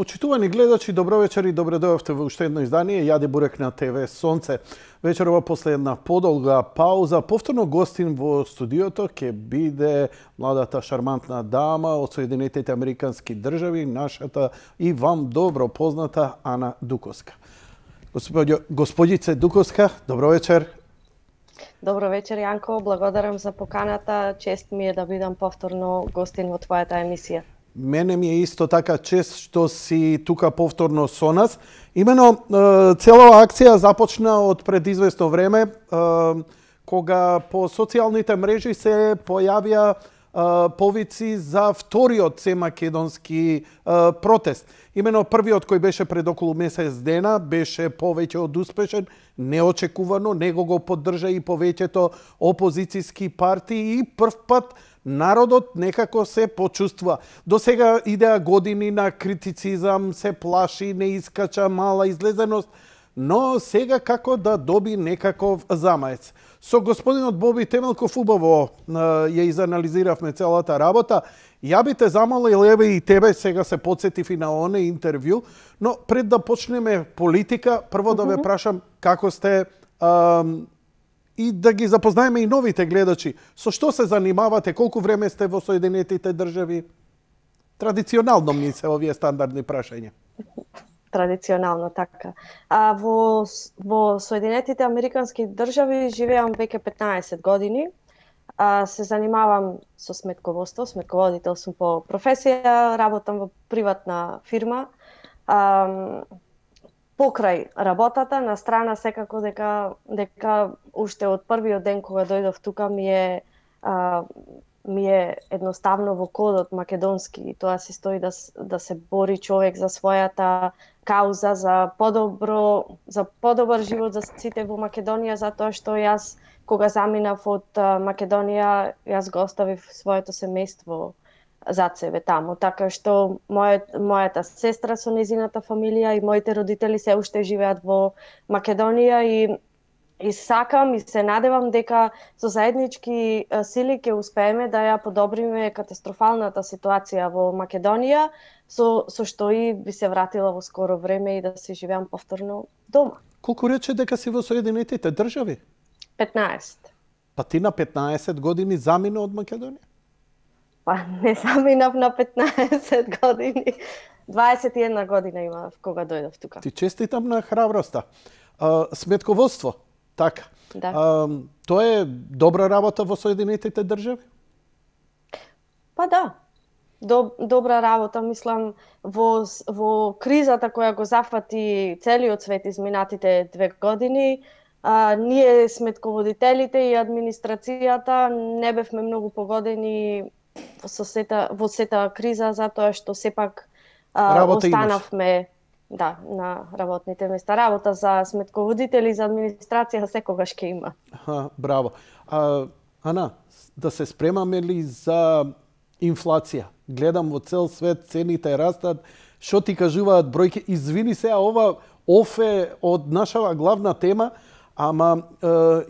Почитувани гледачи, добро вечер и добре дојавте во уште едно издание. Јаде Бурек на ТВ Сонце. Вечерова после една подолга пауза, повторно гостин во студиото ќе биде младата шармантна дама од Соединетите Американски држави, нашата и вам добро позната Ана Дуковска. Господице Дуковска, добро вечер. Добро вечер, Јанко. Благодарам за поканата. Чест ми е да бидам повторно гостин во твојата емисија. Мене ми е исто така чест што си тука повторно со нас. Имено, целава акција започна од пред известно време, кога по социјалните мрежи се појавија повици за вториот семакедонски протест. Имено првиот кој беше пред околу месец дена беше повеќе од успешен, неочекувано, него го поддржа и повеќето опозицијски партии и прв пат народот некако се почувствува. До сега идеа години на критицизам, се плаши, не искача, мала излезеност, но сега како да доби некаков замаец. Со господинот Боби Темелков убаво ја изанализиравме целата работа. Ја би те замолил, еве и тебе, сега се подсетив и на оне интервју, но пред да почнеме политика, прво да ве прашам како сте и да ги запознаеме и новите гледачи. Со што се занимавате, колку време сте во Соединетите држави? Традиционално ми се овие стандардни прашања. Традиционално, така. Во Соединетите Американски држави живеам веќе 15 години. Се занимавам со сметководство, сметководител сум по професија, работам во приватна фирма. Покрај работата, на страна секако дека уште од првиот ден кога дојдов тука ми е едноставно во кодот македонски. Тоа се стои да се бори човек за својата кауза, за подобар живот за сите во Македонија, затоа што јас кога заминав од Македонија, јас го оставив своето семејство зад себе таму, така што мојата сестра со незината фамилија и моите родители се уште живеат во Македонија и сакам и се надевам дека со заеднички сили ќе успееме да ја подобриме катастрофалната ситуација во Македонија, со што и би се вратила во скоро време и да се живеам повторно дома. Колку рече дека си во Соединетите држави? 15. Па ти на 15 години замина од Македонија? Па не заминав на 15 години. 21 година имав кога дојдов тука. Ти честитам на храброста. Сметководство, така. Да. Тоа е добра работа во Соединетите држави? Па да. Добра работа, мислам, во кризата која го зафати целиот свет изминатите 2 години, ние сметководителите и администрацијата не бевме многу погодени во сета криза, затоа што сепак останавме на работните места. Работа за сметководители, за администрација секогаш ќе има. Браво. Ана, да се спремаме ли за инфлација? Гледам во цел свет цените растат. Што ти кажуваат бројки? Извини се, ова офе од нашава главна тема, ама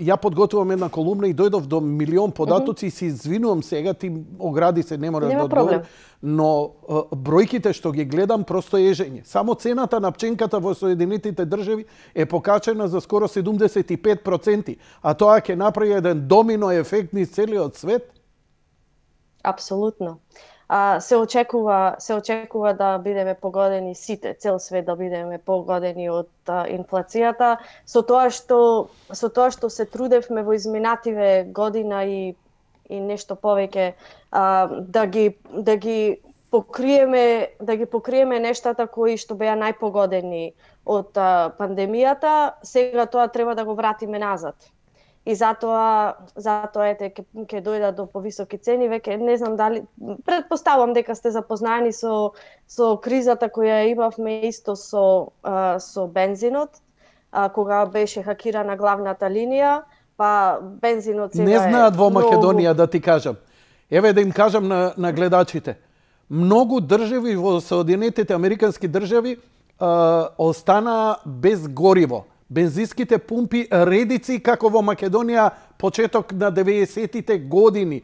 ја подготвувам една колумна и дојдов до милион податоци и се извинувам сега, ти огради се, не мораш да одговориш, но бројките што ги гледам просто ежење. Само цената на пченката во Соединетите држави е покачена за скоро 75%, а тоа ќе направи еден домино ефект низ целиот свет? Апсолутно. Се очекува да бидеме погодени сите, цел свет да бидеме погодени од инфлацијата, со тоа што се трудевме во изминативе година и нешто повеќе да ги покриеме нештата кои што беа најпогодени од пандемијата, сега тоа треба да го вратиме назад. И затоа ќе дојдат до повисоки цени, веќе не знам дали, предпоставам дека сте запознаени со кризата која имавме исто со бензинот, кога беше хакирана главната линија, па бензинот сега не знаат во Македонија, да ти кажам. Еве да им кажам на гледачите. Многу држави во Соединетите Американски држави остана без гориво. Бензинските пумпи редици како во Македонија почеток на 90-тите години.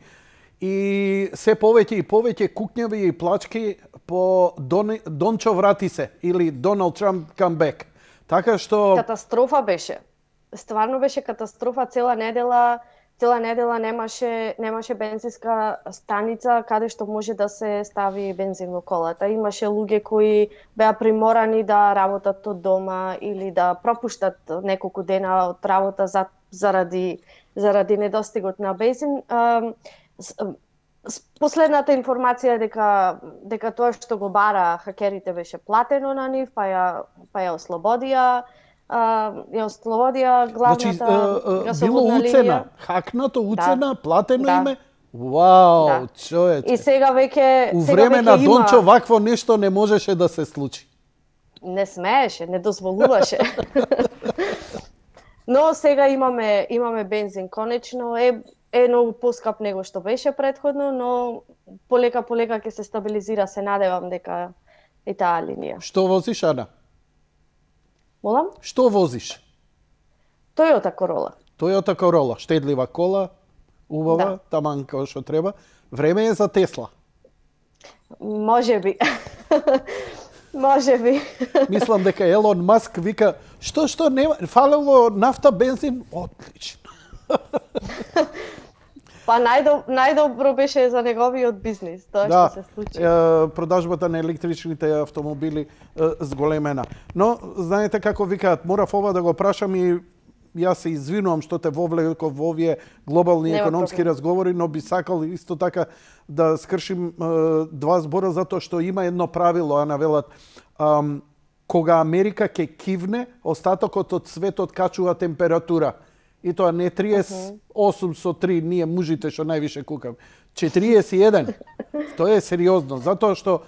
и се повеќе и повеќе кукњави и плачки по Дончо врати се или Доналд Трамп come back. Така што Катастрофа беше. Стварно беше катастрофа. Цела недела немаше бензинска станица каде што може да се стави бензин во колата. Имаше луѓе кои беа приморани да работат од дома или да пропуштат неколку дена од работа заради недостигот на бензин. Последната информација е дека тоа што го бара хакерите беше платено на нив, па ја ослободија. Ја ослободија главната гасоводна линија. Било уцена, хакнато уцена, платено име. Вау, човече. И сега веќе у време на Дончо вакво нешто не можеше да се случи. Не смееше, не дозволуваше. Но сега имаме бензин конечно, е многу поскап него што беше претходно, но полека ќе се стабилизира, се надевам дека и таа линија. Што возиш, Ана? Молам? Што возиш? Toyota Corolla. Toyota Corolla, штедлива кола, убава, таман како што треба. Време е за Тесла. Може би. Може би. Мислам дека Елон Маск вика, што нема, фалело нафта, бензин, отлично. Па најдобро беше за неговиот бизнис, тоа што се случи. Продажбата на електричните автомобили зголемена. Но, знаете како викаат, морав ова да го прашам и јас се извинувам што те вовлеков во овие глобални економски разговори, но би сакал исто така да скршим два збора затоа што има едно правило, а навелат кога Америка ќе кивне, остатокот од светот качува температура. И тоа не 38 со 3, ние мужите што највише кукам. 41. Тоа е сериозно, затоа што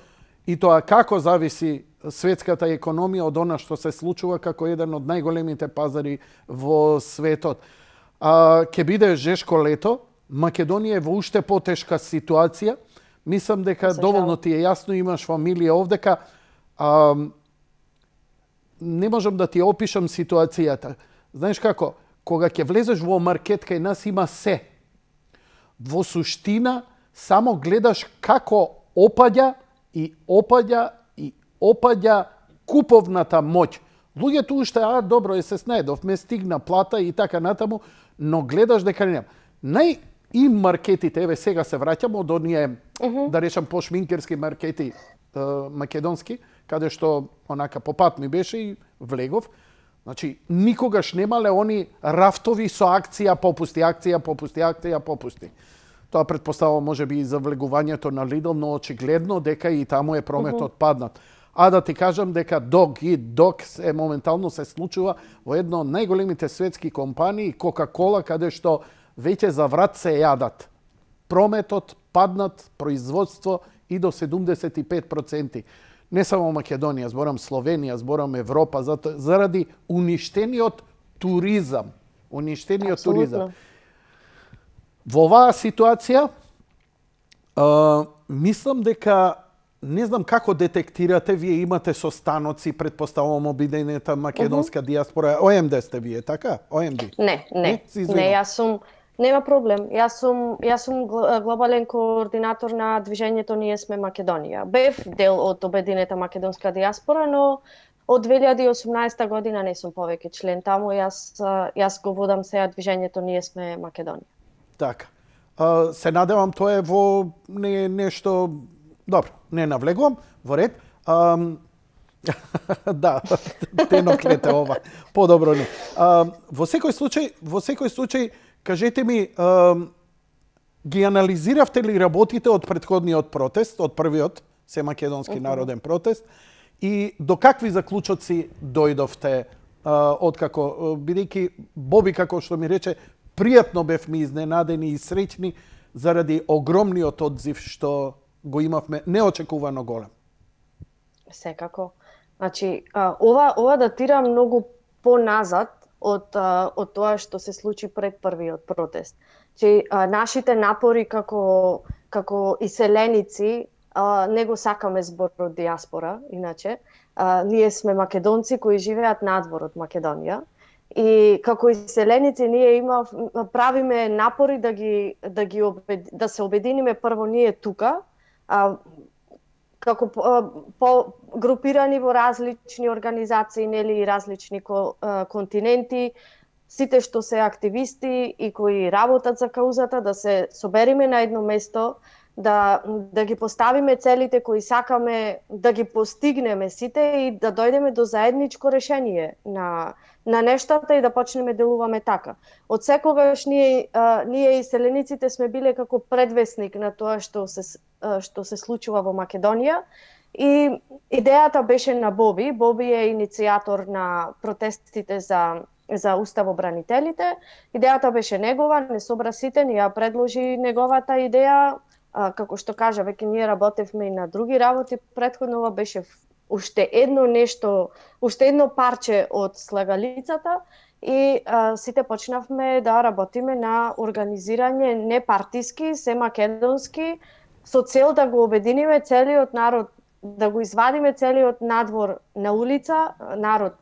и тоа како зависи светската економија од она што се случува како еден од најголемите пазари во светот. Ќе биде жешко лето, Македонија е во уште потешка ситуација. Мислам дека доволно ти е јасно, имаш фамилија овдека. Не можам да ти опишам ситуацијата. Знаеш како? Кога ќе влезеш во маркет, кај нас има се. Во суштина, само гледаш како опаѓа куповната моќ. Луѓето уште, добро, се снајдов, ме стигна плата и така натаму, но гледаш дека нема. И маркетите, еве сега се враќам од оние, да речам, пошминкерски маркети македонски, каде што онака по пат ми беше и влегов. Значи, никогаш немале они рафтови со акција попусти. Тоа предпоставувам може би и за влегувањето на Lidl, но очигледно дека и таму е прометот паднат. А да ти кажам дека Dog моментално се случува во една од најголемите светски компании, Coca-Cola, каде што веќе за врат се јадат. Прометот паднат, производство и до 75%. Не само Македонија, зборам Словенија, зборам Европа, заради уништениот туризам. Во оваа ситуација, мислам дека, не знам како детектирате, вие имате состаноци, предпоставувам обидената македонска диаспора, ОМД сте вие, така? ОМД? Не, јас сум, нема проблем. Јас сум глобален координатор на движењето Ние сме Македонија. Бев дел од обединета македонска диаспора, но од 2018 година не сум повеќе член таму. Јас го водам сега движењето Ние сме Македонија. Така. Се надевам тоа е во нешто... Добро, не навлегувам, во ред. Да, теноклете ова. Подобро не. Во секој случај, кажете ми, ги анализиравте ли работите од претходниот протест, од првиот Семакедонски народен протест, и до какви заклучоци дојдовте, откако, бидејќи Боби, како што ми рече, пријатно бевме изненадени и среќни заради огромниот одзив што го имавме, неочекувано голем. Секако. Значи, ова датира многу поназад од тоа што се случи пред првиот протест. Че нашите напори како иселеници, не го сакаме зборот диаспора, иначе, ние сме македонци кои живеат надвор од Македонија И како иселеници ние правиме напори да се обединиме прво ние тука, како групирани во различни организации, нели, и различни континенти, сите што се активисти и кои работат за каузата, да се собериме на едно место, да ги поставиме целите кои сакаме да ги постигнеме сите и да дојдеме до заедничко решение на нештата и да почнеме делуваме така. Од секогаш ние иселениците сме биле како предвесник на тоа што се случува во Македонија и идејата беше на Боби. Боби е иницијатор на протестите за уставобранителите. Идејата беше негова, не собра сите, ни ја предложи неговата идеја. Како што кажа, веќе ние работевме и на други работи, претходно ова беше уште едно парче од слагалицата и сите почнавме да работиме на организирање непартиски, се македонски, со цел да го обединиме целиот народ, да го извадиме целиот народ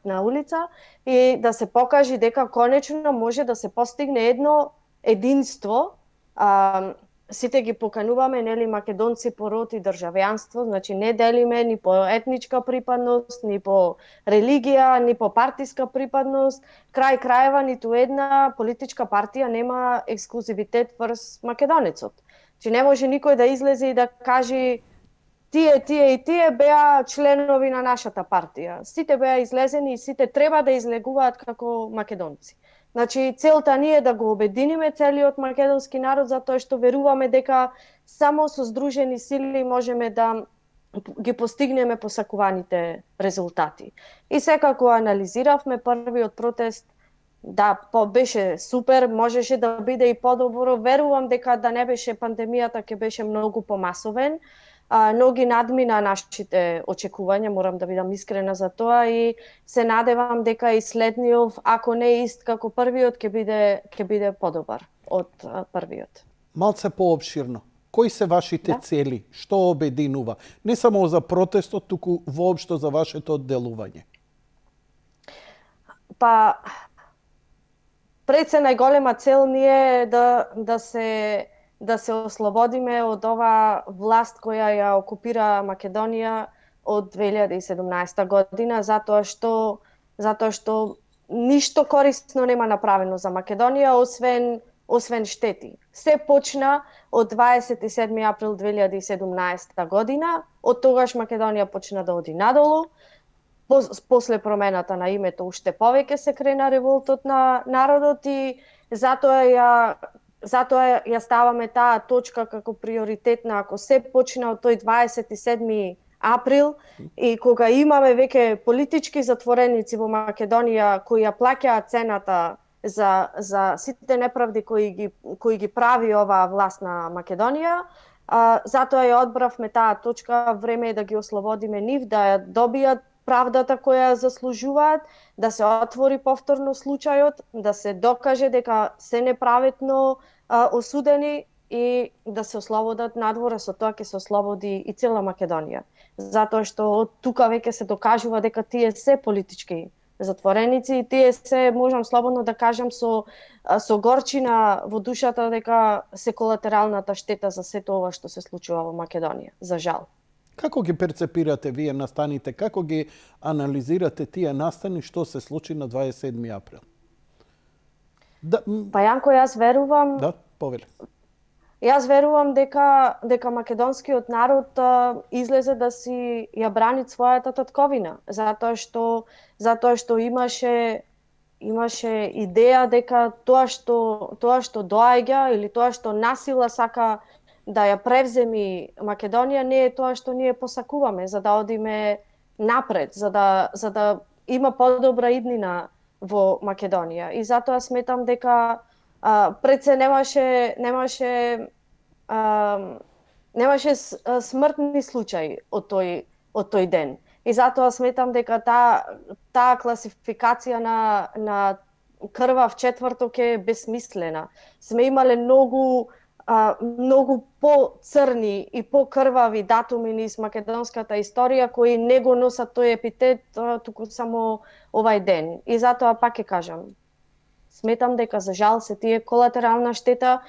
на улица и да се покаже дека конечно може да се постигне едно единство. Сите ги покануваме, нели, македонци по род и државјанство, значи не делиме ни по етничка припадност, ни по религија, ни по партиска припадност. Крај крајева ниту една политичка партија нема ексклузивитет врз македонецот. Значи не може никој да излезе и да каже тие и тие беа членови на нашата партија. Сите беа излезени и сите треба да излегуваат како македонци. Значи, целта ни е да го обединиме целиот македонски народ, затоа што веруваме дека само со здружени сили можеме да ги постигнеме посакуваните резултати. И секако анализиравме првиот протест, да, беше супер, можеше да биде и подобро. Верувам дека да не беше пандемијата, ќе беше многу помасовен. Но ги надмина нашите очекувања, морам да бидам искрена за тоа и се надевам дека и следниот, ако не ист како првиот, ќе биде подобар од првиот. Малце поопширно. Кои се вашите цели? Што обединува? Не само за протестот, туку воопшто за вашето делување. Па пред се најголема цел ни е да се ослободиме од ова власт која ја окупира Македонија од 2017 година, затоа што ништо корисно нема направено за Македонија, освен штети. Се почна од 27 април 2017 година, од тогаш Македонија почна да оди надолу. После промената на името уште повеќе се крена револтот на народот и затоа ја ставаме таа точка како приоритетна. Ако се почна од тој 27 април и кога имаме веќе политички затвореници во Македонија кои ја плаќаат цената за сите неправди кои ги прави оваа власт на Македонија, затоа ја одбравме таа точка. Време е да ги ослободиме нив, да ја добијат правдата која заслужуваат, да се отвори повторно случајот, да се докаже дека се неправедно осудени и да се ослободат надвор, со тоа ќе се ослободи и цела Македонија. Затоа што од тука веќе се докажува дека тие се политички затвореници и тие се, можам слободно да кажам, со горчина во душата дека се колатералната штета за сето ова што се случува во Македонија, за жал. Како ги перцепирате вие настаните? Како ги анализирате тие настани што се случи на 27 април? Па Јанко, јас верувам... Да, повели. Јас верувам дека македонскиот народ излезе да си ја брани својата татковина, затоа што имаше идеја дека тоа што доаѓа или тоа што насила сака да ја превземи Македонија не е тоа што ние посакуваме, за да одиме напред, за да има подобра иднина во Македонија. И затоа сметам дека пред се немаше смртни случаи од тој ден. И затоа сметам дека таа класификација на крвав четврток е безсмислена. Сме имале многу многу по-црни и по-крвави датуми низ македонската историја кои не го носат тој епитет, туку само овај ден. И затоа пак ќе кажам, сметам дека за жал се тие колатерална штета,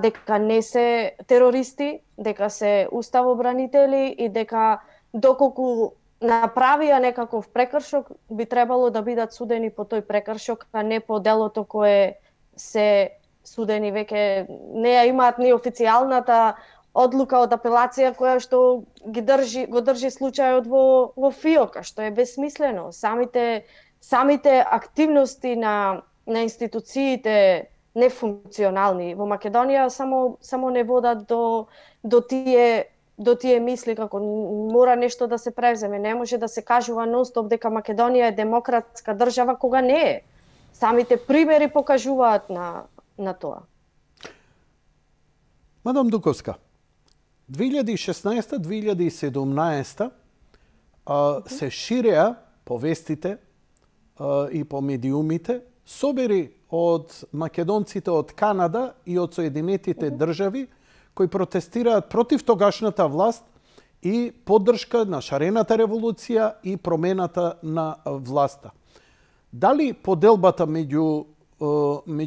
дека не се терористи, дека се уставобранители и дека доколку направија некаков прекршок, би требало да бидат судени по тој прекршок, а не по делото кое се судени веќе не ја имаат ни официјалната одлука од апелација која што го држи случајот во ФИОКа, што е бесмислено. Самите активности на институциите нефункционални во Македонија само не водат до тие мисли како мора нешто да се преземе. Не може да се кажува нонстоп дека Македонија е демократска држава кога не е. Самите примери покажуваат на тоа. Мадам Дуковска, 2016-2017 се ширеа повестите и по медиумите собери од македонците од Канада и од Соединетите држави кои протестираат против тогашната власт и поддршка на шарената револуција и промената на власта. Дали поделбата меѓу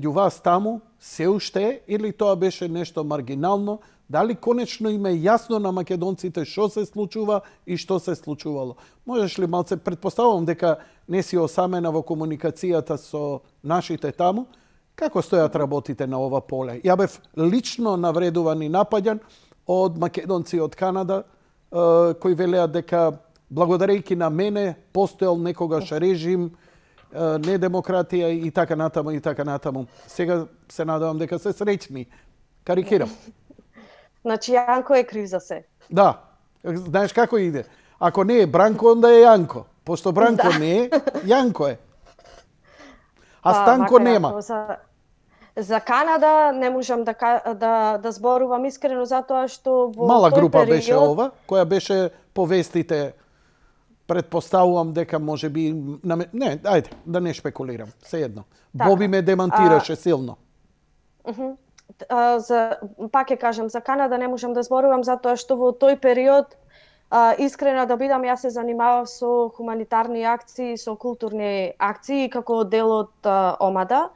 вас таму се уште е или тоа беше нешто маргинално? Дали конечно им е јасно на македонците што се случува и што се случувало? Можеш ли малце, предпоставувам дека не си осамена во комуникацијата со нашите таму, како стојат работите на ова поле? Ја бев лично навредуван и напаѓан од македонци од Канада, кои велеат дека благодарејќи на мене постоел некогаш режим, недемократија и така натаму и така натаму. Сега се надевам дека се среќни. Карикирам. Значи Јанко е крив за се. Да. Знаеш како иде? Ако не е Бранко, онда е Јанко. Пошто Бранко не е, Јанко е. А Станко нема. За Канада не можам да зборувам искрено затоа што во мала тој група период... беше ова, која беше повестите. Предпоставувам дека може би... Не, ајде, да не шпекулирам. Сеедно. Боби ме демантираше силно. Пак ќе кажам, за Канада не можам да зборувам затоа што во тој период, искрена да бидам, јас се занимавав со хуманитарни акции, со културни акции, како дел од ОМАДА.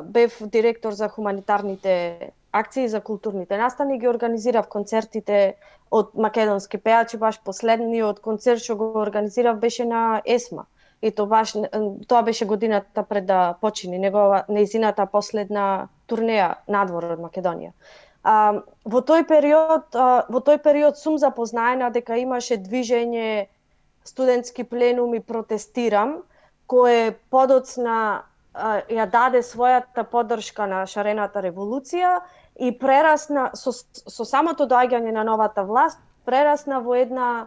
Бев директор за хуманитарните акции, за културните настани, ги организирав концертите од македонски пеачи, баш последниот концерт што го организирав беше на ЕСМА. И тоа беше годината пред да почини нејзината последна турнеја надвор од Македонија. Во тој период сум запознаена дека имаше движење студентски пленум и протестирам, кое подоцна ја даде својата поддршка на шарената револуција и прерасна со самото доаѓање на новата власт, прерасна во една,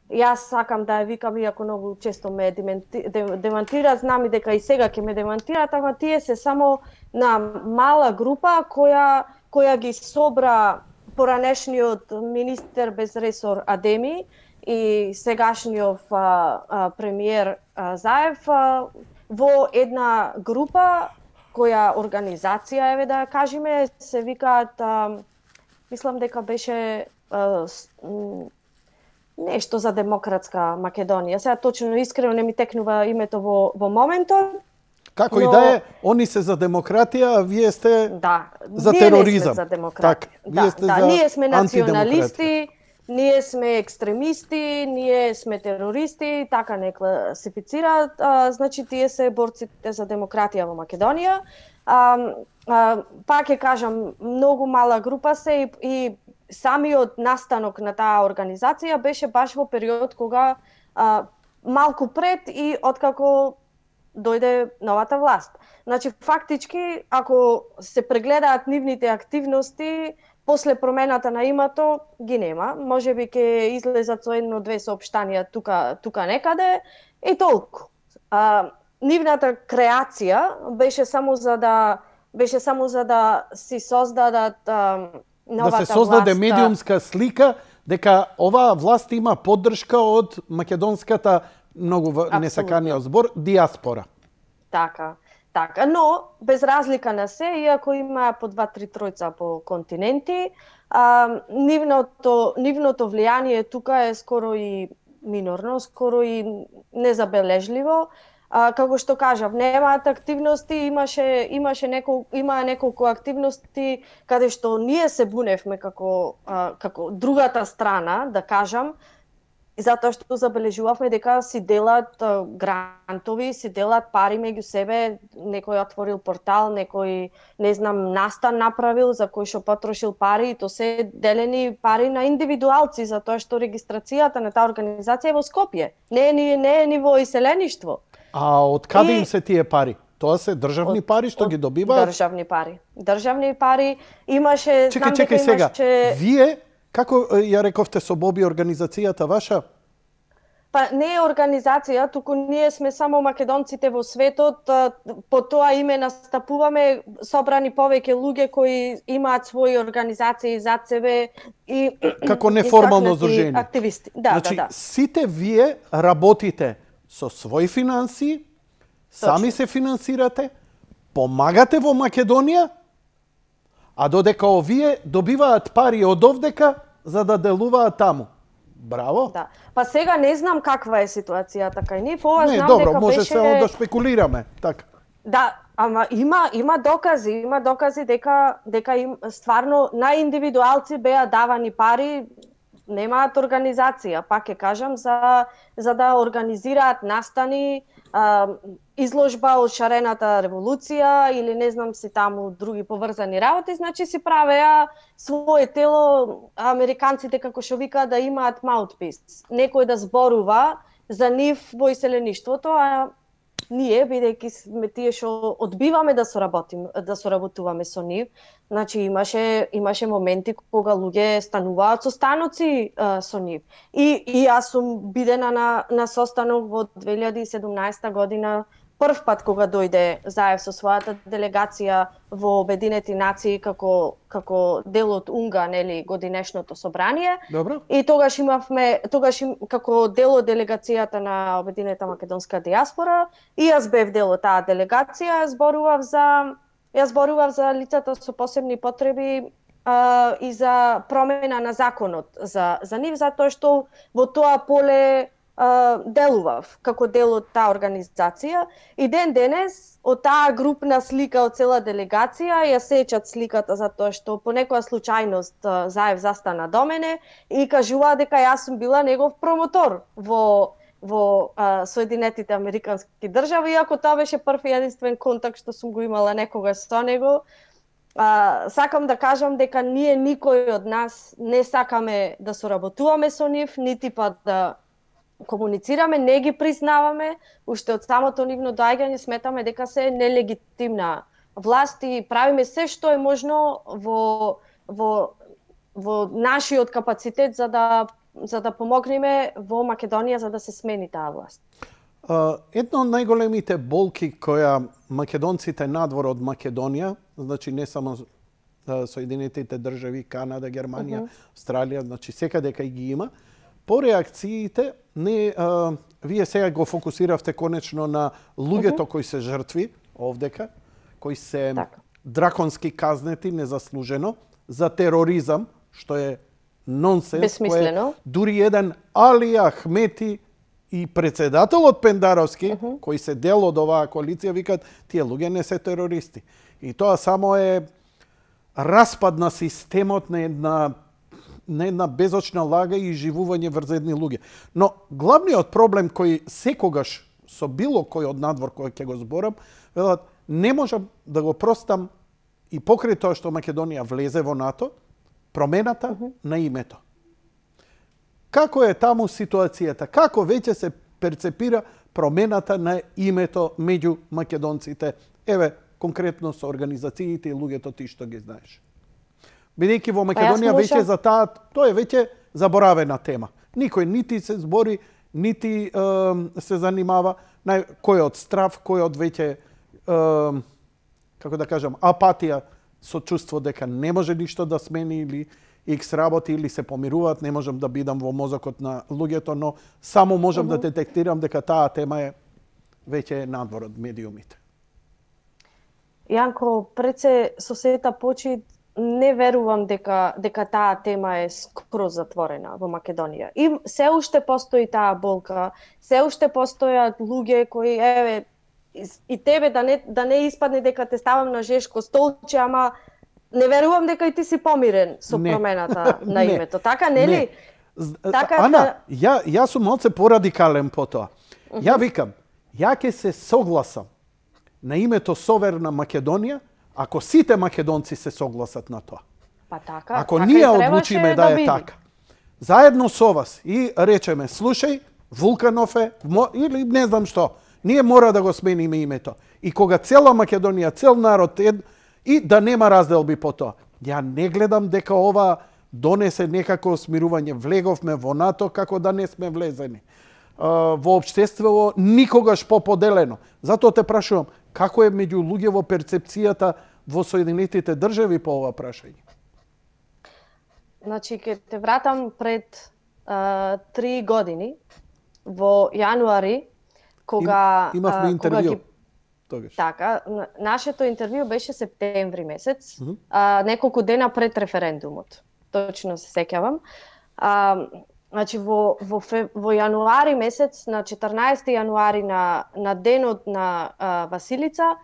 јас сакам да ја викам, иако многу често ме демантира, знам и дека и сега ќе ме демантират, ама тие се само на мала група која ги собра поранешниот министер без ресор Адеми и сегашниот премиер Заев во една група која организација, еве да ја кажеме, се викаат, мислам дека беше нешто за демократска Македонија. Сега точно искрено не ми текнува името во моментот. Како и да е, они се за демократија, а вие сте за тероризам. За демократија. Ние сме националисти, ние сме екстремисти, ние сме терористи, така не класифицираат. Значи, тие се борците за демократија во Македонија. Пак ќе кажам, многу мала група се и самиот настанок на таа организација беше баш во период кога малку пред и откако дојде новата власт. Значи, фактички, ако се прегледаат нивните активности, после промената на името ги нема. Може би ќе излезат со едно-две соопштанија тука некаде и толку. Нивната креација беше само за да си создадат новата власт. Да се создаде медиумска слика дека оваа власт има поддршка од македонската, многу несаканиот збор, диаспора. Така. Така, но без разлика на се, иако има по 2-3 тројца по континенти, нивното влијание тука е скоро и минорно, скоро и незабележливо. Како што кажав, немаат активности, има неколку активности каде што ние се буневме како другата страна, да кажам, затоа што забележувавме дека си делат грантови, си делат пари меѓу себе, некој отворил портал, некој, не знам, настан направил за кој што потрошил пари, и то се делени пари на индивидуалци, затоа што регистрацијата на таа организација е во Скопје, не е ни во иселеништво. А од каде им се тие пари? Тоа се државни пари што ги добиваат? Државни пари. Државни пари имаше, Чекај сега. Вие како ја рековте со Боби организацијата ваша? Па не е организација, туку ние сме само македонците во светот, по тоа име настапуваме, собрани повеќе луѓе кои имаат своји организации зад себе и како неформално здружение. Активисти. Да, значи, да. Сите вие работите со своји финансии, сами се финансирате, помагате во Македонија, а додека овие добиваат пари од овдека за да делуваат таму. Браво. Да. Па сега не знам каква е ситуацијата кај нив, ова не, знам добро, дека може беше... се да спекулираме, така. Да, ама има докази дека им стварно на индивидуалци беа давани пари, немаат организација, пак ќе кажам, за да организираат настани, изложба од шарената револуција или не знам си таму други поврзани работи, значи си правеа свое тело, американците како што викаат да имаат mouthpiece, некој да зборува за нив во иселеништвото, а ние, бидејќи сме тие што одбиваме да соработуваме со нив, значи имаше моменти кога луѓе стануваат со станоци со нив. И јас сум бидена на состанок во 2017 година, прв пат кога дојде Заев со својата делегација во Обединети нации како дел од УНГА, нели, годинешното собрание. Добро. И тогаш како дел од делегацијата на Обединета македонска диаспора, и јас бев дел од таа делегација, јас зборував за лицата со посебни потреби и за промена на законот за нив, затоа што во тоа поле делував како дел од таа организација, и ден денес од таа групна слика од цела делегација ја сечат сликата затоа што по некоја случајност Заев застана до мене и кажува дека јас сум била негов промотор во Соединетите Американски држави, иако тоа беше прв и единствен контакт што сум го имала некогаш со него. Сакам да кажам дека ние никој од нас не сакаме да соработуваме со нив, нити па да комуницираме, не ги признаваме, уште од самото нивно доаѓање сметаме дека се нелегитимна власт и правиме се што е можно во нашиот капацитет за да помогнеме во Македонија за да се смени таа власт. Една од најголемите болки која македонците надвор од Македонија, значи не само Соединетите држави, Канада, Германија, Австралија, значи секаде кај ги има, по реакциите, вие сега го фокусиравте конечно на луѓето кои се жртви овдека, кои се драконски казнети незаслужено за тероризам, што е нонсенс. Бесмислено. Дури еден Али Ахмети и председателот Пендаровски, кои се дел од оваа коалиција, викаат тие луѓе не се терористи. И тоа само е распад на системот на една безочна лага и живување врз едни луѓе. Но главниот проблем кој секогаш со било кој од надвор кој ќе го зборам, велат не можам да го простам и покрај тоа што Македонија влезе во НАТО, промената на името. Како е таму ситуацијата? Како веќе се перцепира промената на името меѓу македонците? Еве, конкретно со организациите и луѓето ти што ги знаеш. Бидејќи во Македонија веќе за тоа е веќе заборавена тема. Никој нити се збори, нити се занимава, кој од страв, кој од веќе, како да кажам, апатија, со чувство дека не може ништо да смени или икс работи или се помируваат, не можам да бидам во мозокот на луѓето, но само можам да детектирам дека таа тема е веќе надвор од медиумите. Јанко, пред се со сета почит, не верувам дека таа тема е скроз затворена во Македонија. И се уште постои таа болка, се уште постојат луѓе кои и тебе да не испадне дека те ставам на жешко столче, ама не верувам дека и ти си помирен со промената на името. Така нели? Така Ана, ја сум малце порадикален по тоа. Ја викам, ја ќе се согласам на името Соверна Македонија, ако сите македонци се согласат на тоа. Па така. Ако така ние одлучиме да е така. Заедно со вас и речеме, слушај, Вулканов е, или не знам што, ние мора да го смениме името. И кога цела Македонија, цел народ, и да нема разделби по тоа. Ја не гледам дека ова донесе некако смирување. Влеговме во НАТО како да не сме влезени. Во општеството никогаш поподелено. Затоа те прашувам, како е меѓу луѓе во перцепцијата во Соединетите држави по ова прашање? Значи, ќе те вратам пред 3 години, во јануари, кога... Имавме интервју. Така, нашето интервју беше септември месец, неколку дена пред референдумот. Точно се сеќавам. Значи, во јануари месец, на 14 јануари, на денот на Василица,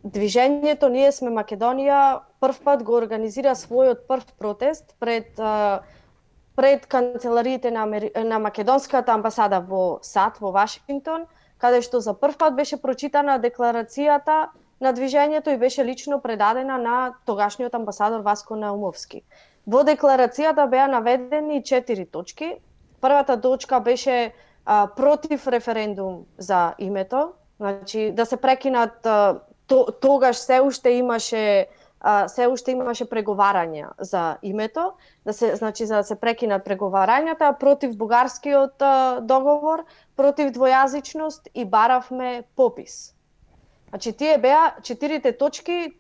движењето Ние сме Македонија прв пат го организира својот прв протест пред канцелариите на македонската амбасада во САД, во Вашингтон, каде што за прв пат беше прочитана декларацијата на движењето и беше лично предадена на тогашниот амбасадор Васко Наумовски. Во декларацијата беа наведени 4 точки. Првата точка беше против референдум за името, значи да се прекинат, тогаш се уште имаше преговарања за името, значи за да се прекинат преговарањата, против бугарскиот договор, против двојазичност и баравме попис. Значи тие беа 4 точки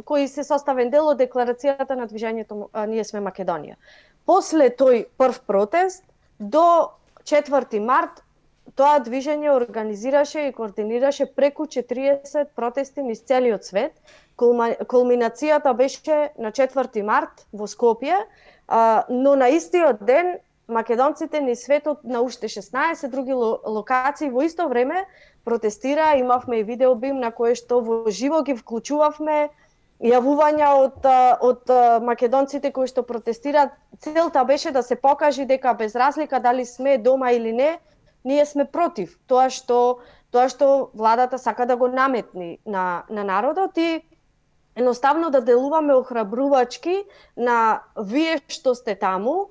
кои се составен дел од декларацијата на движењето Ние сме Македонија. После тој прв протест до 4 март тоа движење организираше и координираше преку 40 протести низ целиот свет. Кулминацијата беше на 4 март во Скопје, но на истиот ден македонците низ светот на уште 16 други локации во исто време протестира. Имавме и видеобим на кое што во живо ги вклучувавме јавувања од македонците кои што протестираат. Целта беше да се покаже дека без разлика дали сме дома или не, ние сме против тоа што владата сака да го наметни на народот и едноставно да делуваме охрабрувачки на вие што сте таму,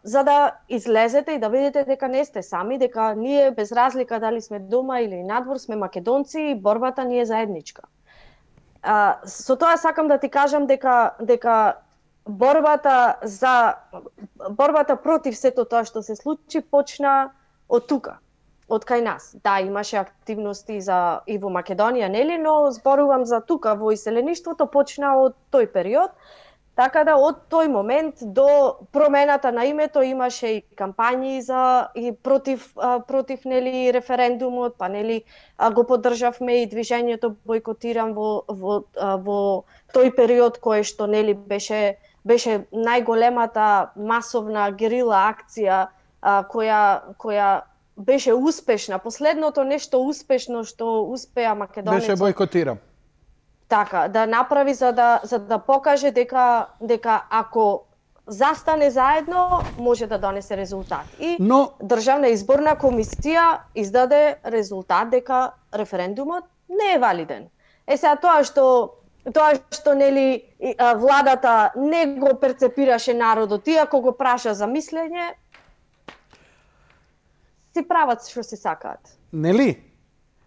за да излезете и да видите дека не сте сами, дека ние без разлика дали сме дома или надвор сме македонци и борбата ни е заедничка. Со тоа сакам да ти кажам дека борбата против сето тоа што се случи почна од тука, од кај нас. Да, имаше активности и во Македонија, нели, но зборувам за тука во иселеништвото почна од тој период. Така да од тој момент до промената на името имаше и кампањи и против нели референдумот, па нели го поддржавме и движењето Бойкотирам во тој период кој што нели беше најголемата масовна герила акција која беше успешна. Последното нешто успешно што успеа македонецот беше Бойкотирам. Така, да направи за да покаже дека ако застане заедно може да донесе резултат. Но Државна изборна комисија издаде резултат дека референдумот не е валиден. Сега тоа што нели владата не го перцепираше народот, иако го праша за мислење, си прават што си сакаат. Нели?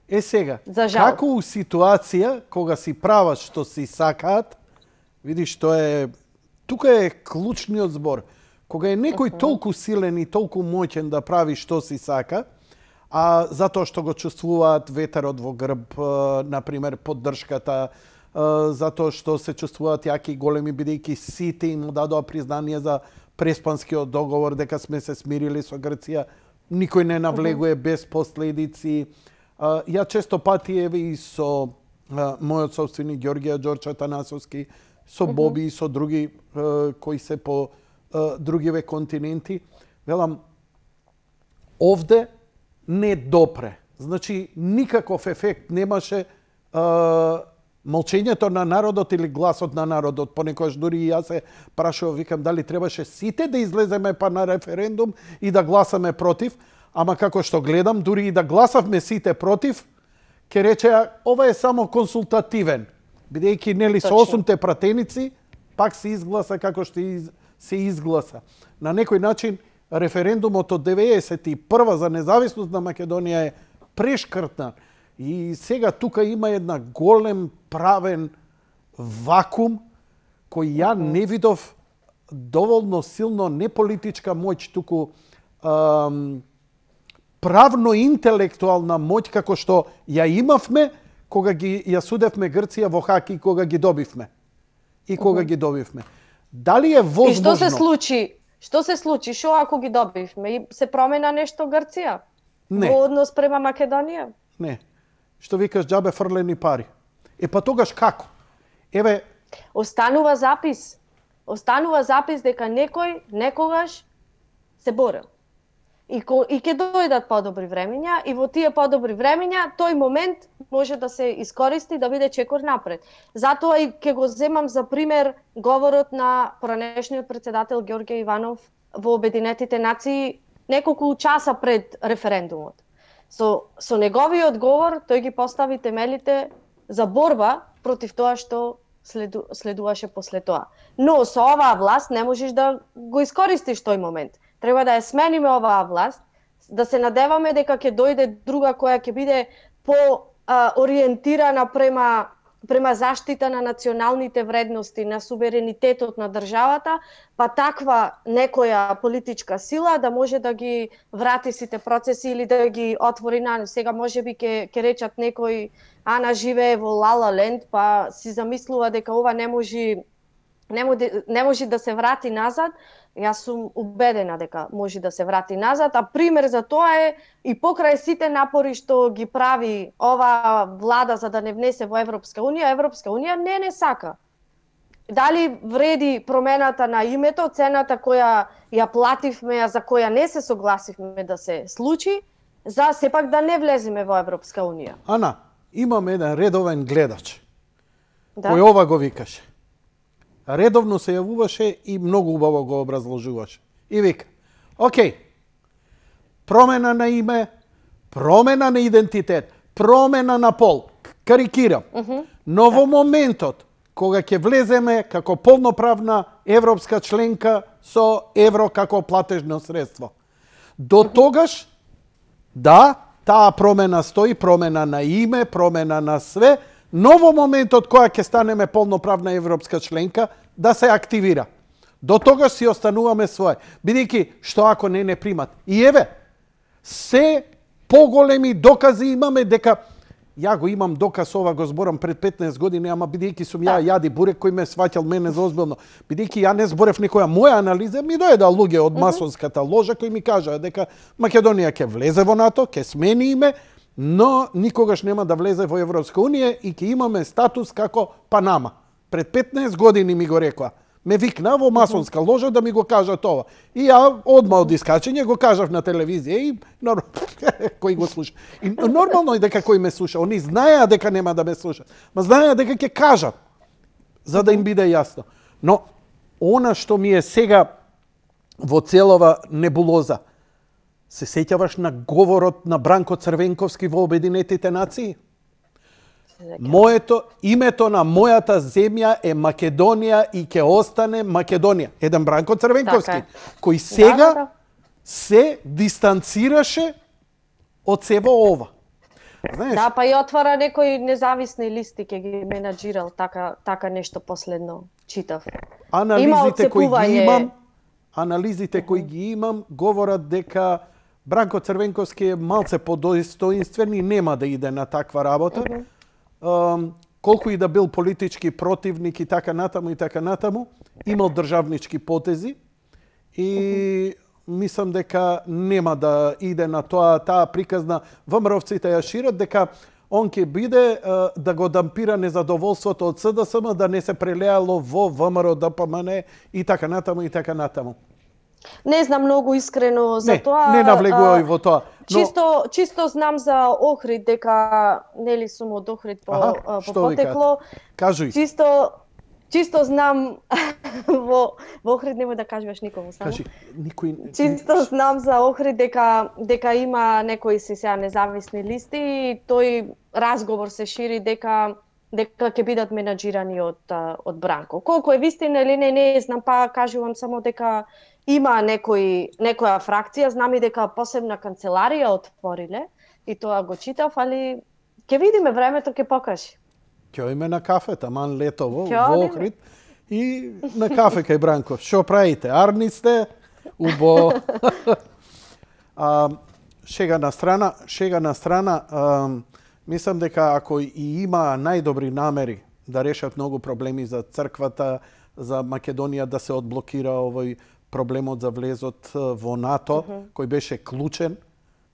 Сега, како у ситуација кога си прават што си сакаат, видиш, тука е клучниот збор. Кога е некој толку силен и толку моќен да прави што си сака, а затоа што го чувствуваат ветерот во грб, например, поддршката, затоа што се чувствуваат јаки и големи, бидејќи сите им дадоа признание за Преспанскиот договор, дека сме се смирили со Грција, никој не навлегува без последици, Ја често пати еве и со мојот собствени Ѓорѓија Ѓорче Атанасовски, со Боби и со други кои се по другиве континенти, велам, овде не допре. Значи, никаков ефект немаше молчењето на народот или гласот на народот. Понекогаш дури и јас се прашував, викам, дали требаше сите да излеземе па на референдум и да гласаме против, ама како што гледам, дури и да гласавме сите против, ќе речеа, ова е само консултативен. Бидејќи нели со 8 пратеници, пак се изгласа како што се изгласа. На некој начин, референдумот од 91 за независност на Македонија е прешкртнат. И сега тука има една голем правен вакуум кој ја не видов доволно силно не политичка моќ, туку правно-интелектуална моќ како што ја имавме кога ја судевме Грција во хаки кога ги добивме. И кога ги добивме. Дали е возможно? И што се случи? Што се случи? Што ако ги добивме? И се промена нешто Грција? Не. Во однос према Македонија? Не. Што викаш, џабе фрлени пари. Па тогаш како? Еве, останува запис. Останува запис дека некој некогаш се борел. И ќе дојдат подобри времења, и во тие подобри времења тој момент може да се искористи да биде чекор напред. Затоа и ќе го земам за пример говорот на поранешниот председател Ѓорѓе Иванов во Обединетите нации неколку часа пред референдумот. Со неговиот говор тој ги постави темелите за борба против тоа што следуваше после тоа. Но со оваа власт не можеш да го искористиш тој момент. Треба да ја смениме оваа власт, да се надеваме дека ќе дојде друга која ќе биде ориентирана према заштита на националните вредности, на суверенитетот на државата, па таква некоја политичка сила да може да ги врати сите процеси или да ги отвори на. Сега можеби ќе речат некој, Ана живее во Лала Ленд, па си замислува дека ова не може да се врати назад. Јас сум убедена дека може да се врати назад, а пример за тоа е и покрај сите напори што ги прави оваа влада за да не внесе во Европска Унија не сака. Дали вреди промената на името, цената која ја плативме, за која не се согласивме да се случи, за сепак да не влеземе во Европска Унија? Ана, имам еден редовен гледач, кој ова го викаше. Редовно се јавуваше и многу убаво го образложуваше. И вика, окей, промена на име, промена на идентитет, промена на пол, карикирам. Но во моментот, кога ќе влеземе како полноправна европска членка со евро како платежно средство, до тогаш, да, таа промена стои, промена на име, промена на све, но во моментот која ќе станеме полноправна европска членка, да се активира. До тогаш си остануваме свое. Бидејќи, што ако не примат? И еве, се поголеми докази имаме дека, ја го имам доказ, ова го зборам пред 15 години, ама бидејќи сум ја јади бурек кој ме сваќал мене за озбилно. Бидејќи ја не зборев никоја моја анализа, ми дојде луѓе од масонската ложа кои ми кажаа дека Македонија ќе влезе во НАТО, ќе смени име, но никогаш нема да влезе во Европска Унија и ќе имаме статус како Панама. Пред 15 години ми го рекоа. Ме викна во масонска ложа да ми го кажат ова. И ја одма од искачење го кажав на телевизија и кој го слуша. И нормално е дека кој ме слуша. Они знаеа дека нема да ме слушат. Ма знаеа дека ќе кажат. За да им биде јасно. Но она што ми е сега во целова небулоза, се сеќаваш на говорот на Бранко Црвенковски во Обединетите нации? Името на мојата земја е Македонија и ќе остане Македонија. Еден Бранко Црвенковски, кој сега се дистанцираше од себе ова. Знаеш? Да, па и отвара некои независни листи, ќе ги менаџирал, така нешто последно читав. Анализите кои ги имам говорат дека Бранко Црвенковски е малце подостоинствен и нема да иде на таква работа. Колку и да бил политички противник и така натаму, имал државнички потези и мислам дека нема да иде на таа приказна. ВМРО-вците ја шират дека он ќе биде да го дампира незадоволството од СДСМ, да не се прелеало во ВМРО, ДПМН и така натаму и така натаму. Не знам многу искрено за тоа. Не навлегувај во тоа. Чисто знам за Охрид, дека нели сум од Охрид по потекло. Кажуј. Чисто знам во Охрид нема да кажеш никому само. Кажи, никој. Чисто знам за Охрид дека има некои си сега независни листи и тој разговор се шири дека ќе бидат менаџирани од Бранко. Колку е вистина или не знам, па кажувам само дека има некоја фракција, знам и дека посебна канцеларија отвориле и тоа го читав, али ќе видиме, времето ќе покаже. Ќе име на кафе, таман летово во Охрид и на кафе кај Бранко. Што правите? Арни сте? Убо. Шега на страна, мислам дека ако и има најдобри намери да решат многу проблеми за црквата, за Македонија да се одблокира овој проблемот за влезот во НАТО, кој беше клучен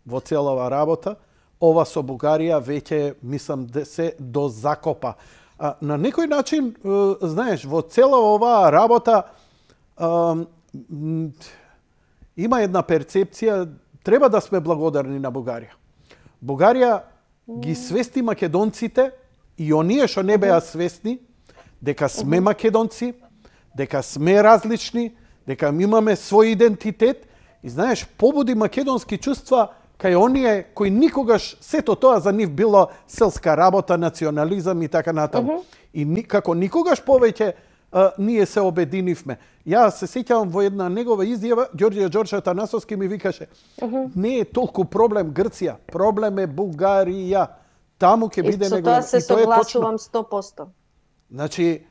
во целава работа, ова со Бугарија веќе, мислам, се до закопа. На некој начин, знаеш, во цела оваа работа има една перцепција, треба да сме благодарни на Бугарија. Бугарија ги свести македонците и оние што не беа свесни дека сме македонци, дека сме различни, дека имаме свој идентитет и знаеш, побуди македонски чувства кај оние кои никогаш сето тоа за нив било селска работа, национализам и така натаму. И како никогаш повеќе ние се обединивме. Јас се сеќавам во една негова изјава, Ѓорѓе Ѓорче Атанасовски ми викаше: не е толку проблем Грција, проблем е Бугарија. Таму ќе биде негова. И тоа се согласувам 100%. Значи,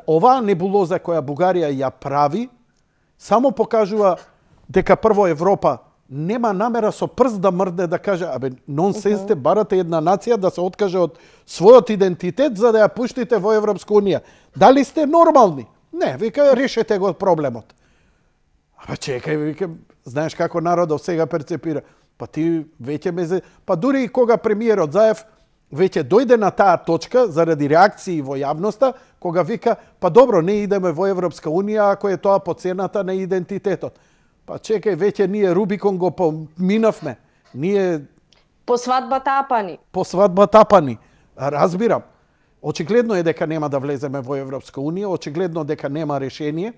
оваа небулоза која Бугарија ја прави, само покажува дека прво Европа нема намера со прст да мрдне да каже, нонсенс сте, барате една нација да се откаже од својот идентитет за да ја пуштите во Европска унија. Дали сте нормални? Не, вика, решете го проблемот. Чекај, вика, знаеш како народов сега перцепира. Па ти веќе па дури и кога премиерот Заев веќе дојде на таа точка заради реакции во јавноста, кога вика, па добро, не идеме во Европска унија ако е тоа по цената на идентитетот. Па чекај, веќе ние Рубикон го поминавме. Ние по свадба тапани. Разбирам. Очигледно е дека нема да влеземе во Европска унија, очигледно дека нема решение.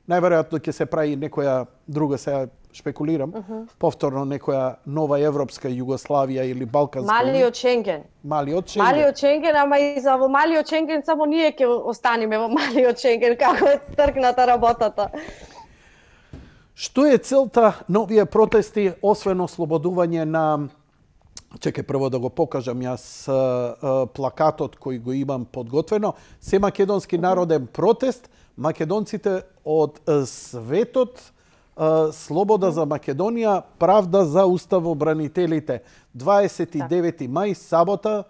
Најверојатно ќе се прави некоја друга, сега шпекулирам, повторно некоја нова европска Југославија или Балканска. Малиот Шенген. Малиот Шенген, ама и за во Малиот Шенген само ние ќе останеме во Малиот Шенген, како е тргната работата. Што е целта на овие протести, освен ослободување на... Чекај прво да го покажам јас плакатот кој го имам подготвено. Се македонски народен протест, македонците од светот, слобода за Македонија, правда за уставобранителите. 29 мај, сабота,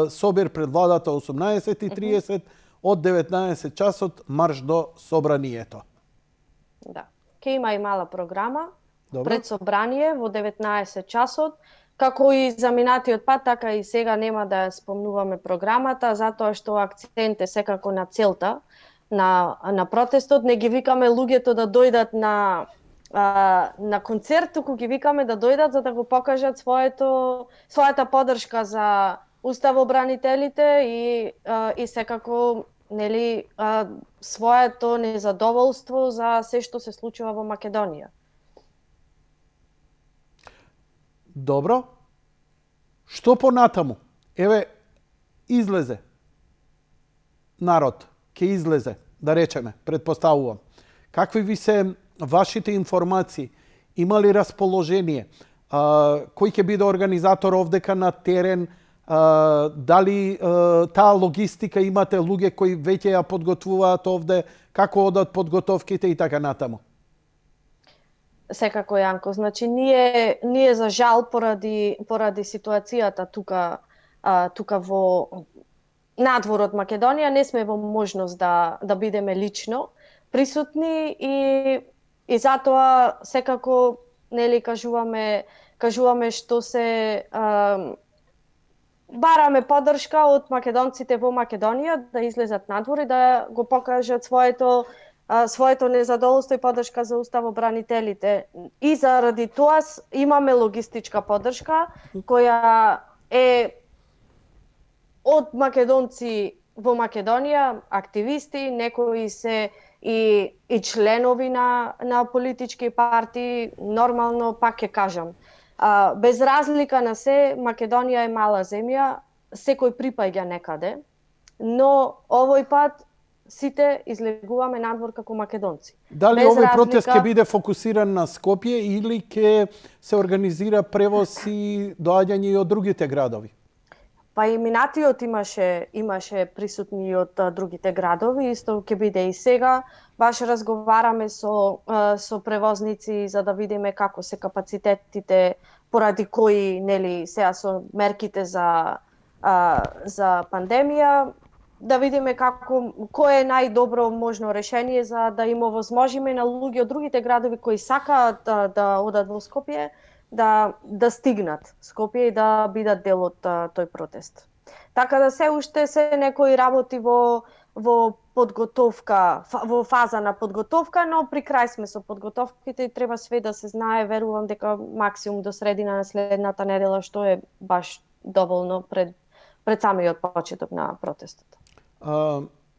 собир пред владата 18:30, од 19 часот марш до собранието. Да. Ке има и мала програма, пред собрание во 19 часот. Како и за минатиот пат, така и сега нема да спомнуваме програмата, затоа што акцент е секако на целта на протестот. Не ги викаме луѓето да дојдат на концерт, туку ги викаме да дојдат за да го покажат својата поддршка за уставобранителите и секако нели своето незадоволство за се што се случува во Македонија. Добро. Што понатаму? Еве, излезе. Народ ќе излезе, да речеме, предпоставувам. Какви ви се вашите информации? Има ли расположение? Кој ќе биде организатор овдека на терен? Дали таа логистика имате луѓе кои веќе ја подготвуваат овде? Како одат подготовките и така натаму? Секако, Јанко. Значи, ние за жал поради ситуацијата тука во надвор од Македонија не сме во можност да бидеме лично присутни И затоа секако нели кажуваме што се бараме поддршка од македонците во Македонија да излезат надвор и да го покажат своето незадоволство и поддршка за уставобранителите. И заради тоа имаме логистичка поддршка која е од македонци во Македонија, активисти, некои се и членови на политички партии, нормално пак ќе кажам. Без разлика на се, Македонија е мала земја, секој припаѓа некаде, но овој пат сите излегуваме надвор како македонци. Дали овој протест ќе биде фокусиран на Скопје или ќе се организира превоз и доаѓање и од другите градови? Па и минатиот имаше присутни и од другите градови, исто ќе биде и сега. Баш разговараме со превозници за да видиме како се капацитетите, поради кои нели сега со мерките за пандемија, да видиме кој е најдобро можно решение за да им овозможиме на луѓе од другите градови кои сакаат да одат во Скопје да стигнат Скопје и да бидат дел од тој протест. Така да се уште се некои работи во подготовка, во фаза на подготовка, но при крај сме со подготовките и треба све да се знае, верувам дека максимум до средина на следната недела, што е баш доволно пред самиот почеток на протестот.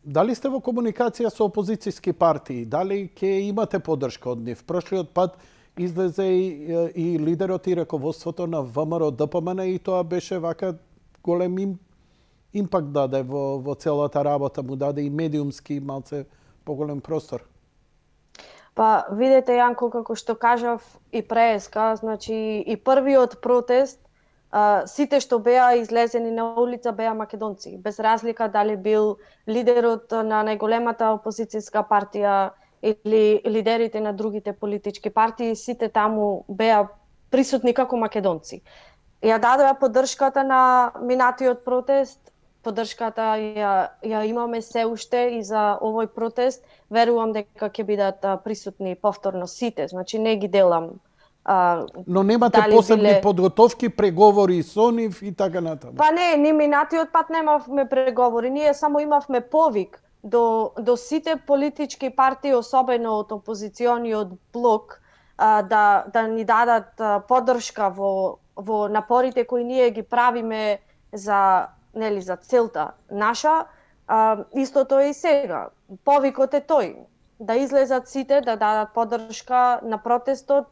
Дали сте во комуникација со опозицијски партии? Дали ќе имате поддршка од нив? Прошлиот пат излезе и лидерот и раководството на ВМРО ДПМН и тоа беше вака голем импакт даде во целата работа, му даде и медиумски малце поголем простор. Па видете, Јанко, како што кажав и преска, значи и првиот протест, сите што беа излезени на улица беа македонци, без разлика дали бил лидерот на најголемата опозицијска партија или лидерите на другите политички партии, сите таму беа присутни како македонци. Ја дадоа поддршката на минатиот протест, поддршката ја имаме се уште и за овој протест, верувам дека ќе бидат присутни повторно сите, значи не ги делам. Но немате посебни подготовки, преговори со нив и така натаму? Па не, ни минатиот пат немавме преговори, ние само имавме повик до сите политички партии, особено од опозициониот блок, да ни дадат поддршка во напорите кои ние ги правиме за целта наша. Истото е и сега. Повикот е тој, да излезат сите, да дадат поддршка на протестот,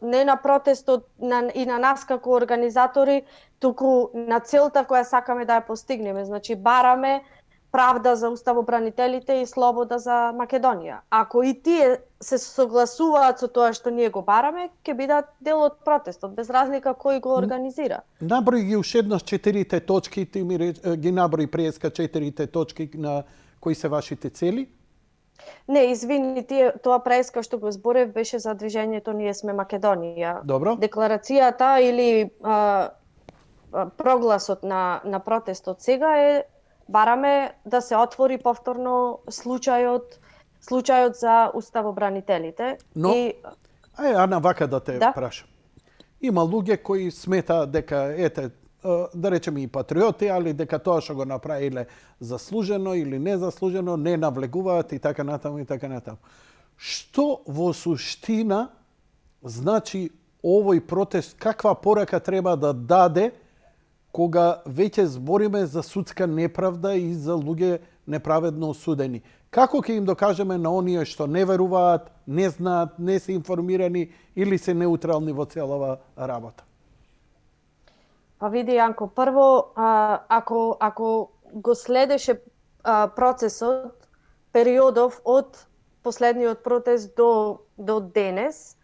не на протестот и на нас како организатори, туку на целта која сакаме да ја постигнеме. Значи, бараме правда за уставобранителите и слобода за Македонија. Ако и тие се согласуваат со тоа што ние го бараме, ќе бидат дел од протестот, без разлика кој го организира. Наброи ги уште еднаш 4 точки, ти ми ги наброи преска 4 точки на кои се вашите цели? Не, извини, тоа преска што го зборев беше за движењето Ние сме Македонија. Добро. Декларацијата или прогласот на протестот сега е бараме да се отвори повторно случајот за уставобранителите. Но, Ана, вака да те прашам. Има луѓе кои сметаат дека, да речеме и патриоти, али дека тоа што го направиле заслужено или незаслужено, не навлегуваат и така натаму и така натаму. Што во суштина значи овој протест, каква порака треба да даде кога веќе збориме за судска неправда и за луѓе неправедно осудени? Како ќе им докажеме на оние што не веруваат, не знаат, не се информирани или се неутрални во целава работа? Па види, Јанко, прво, ако го следеше процесот, периодов од последниот протест до денес,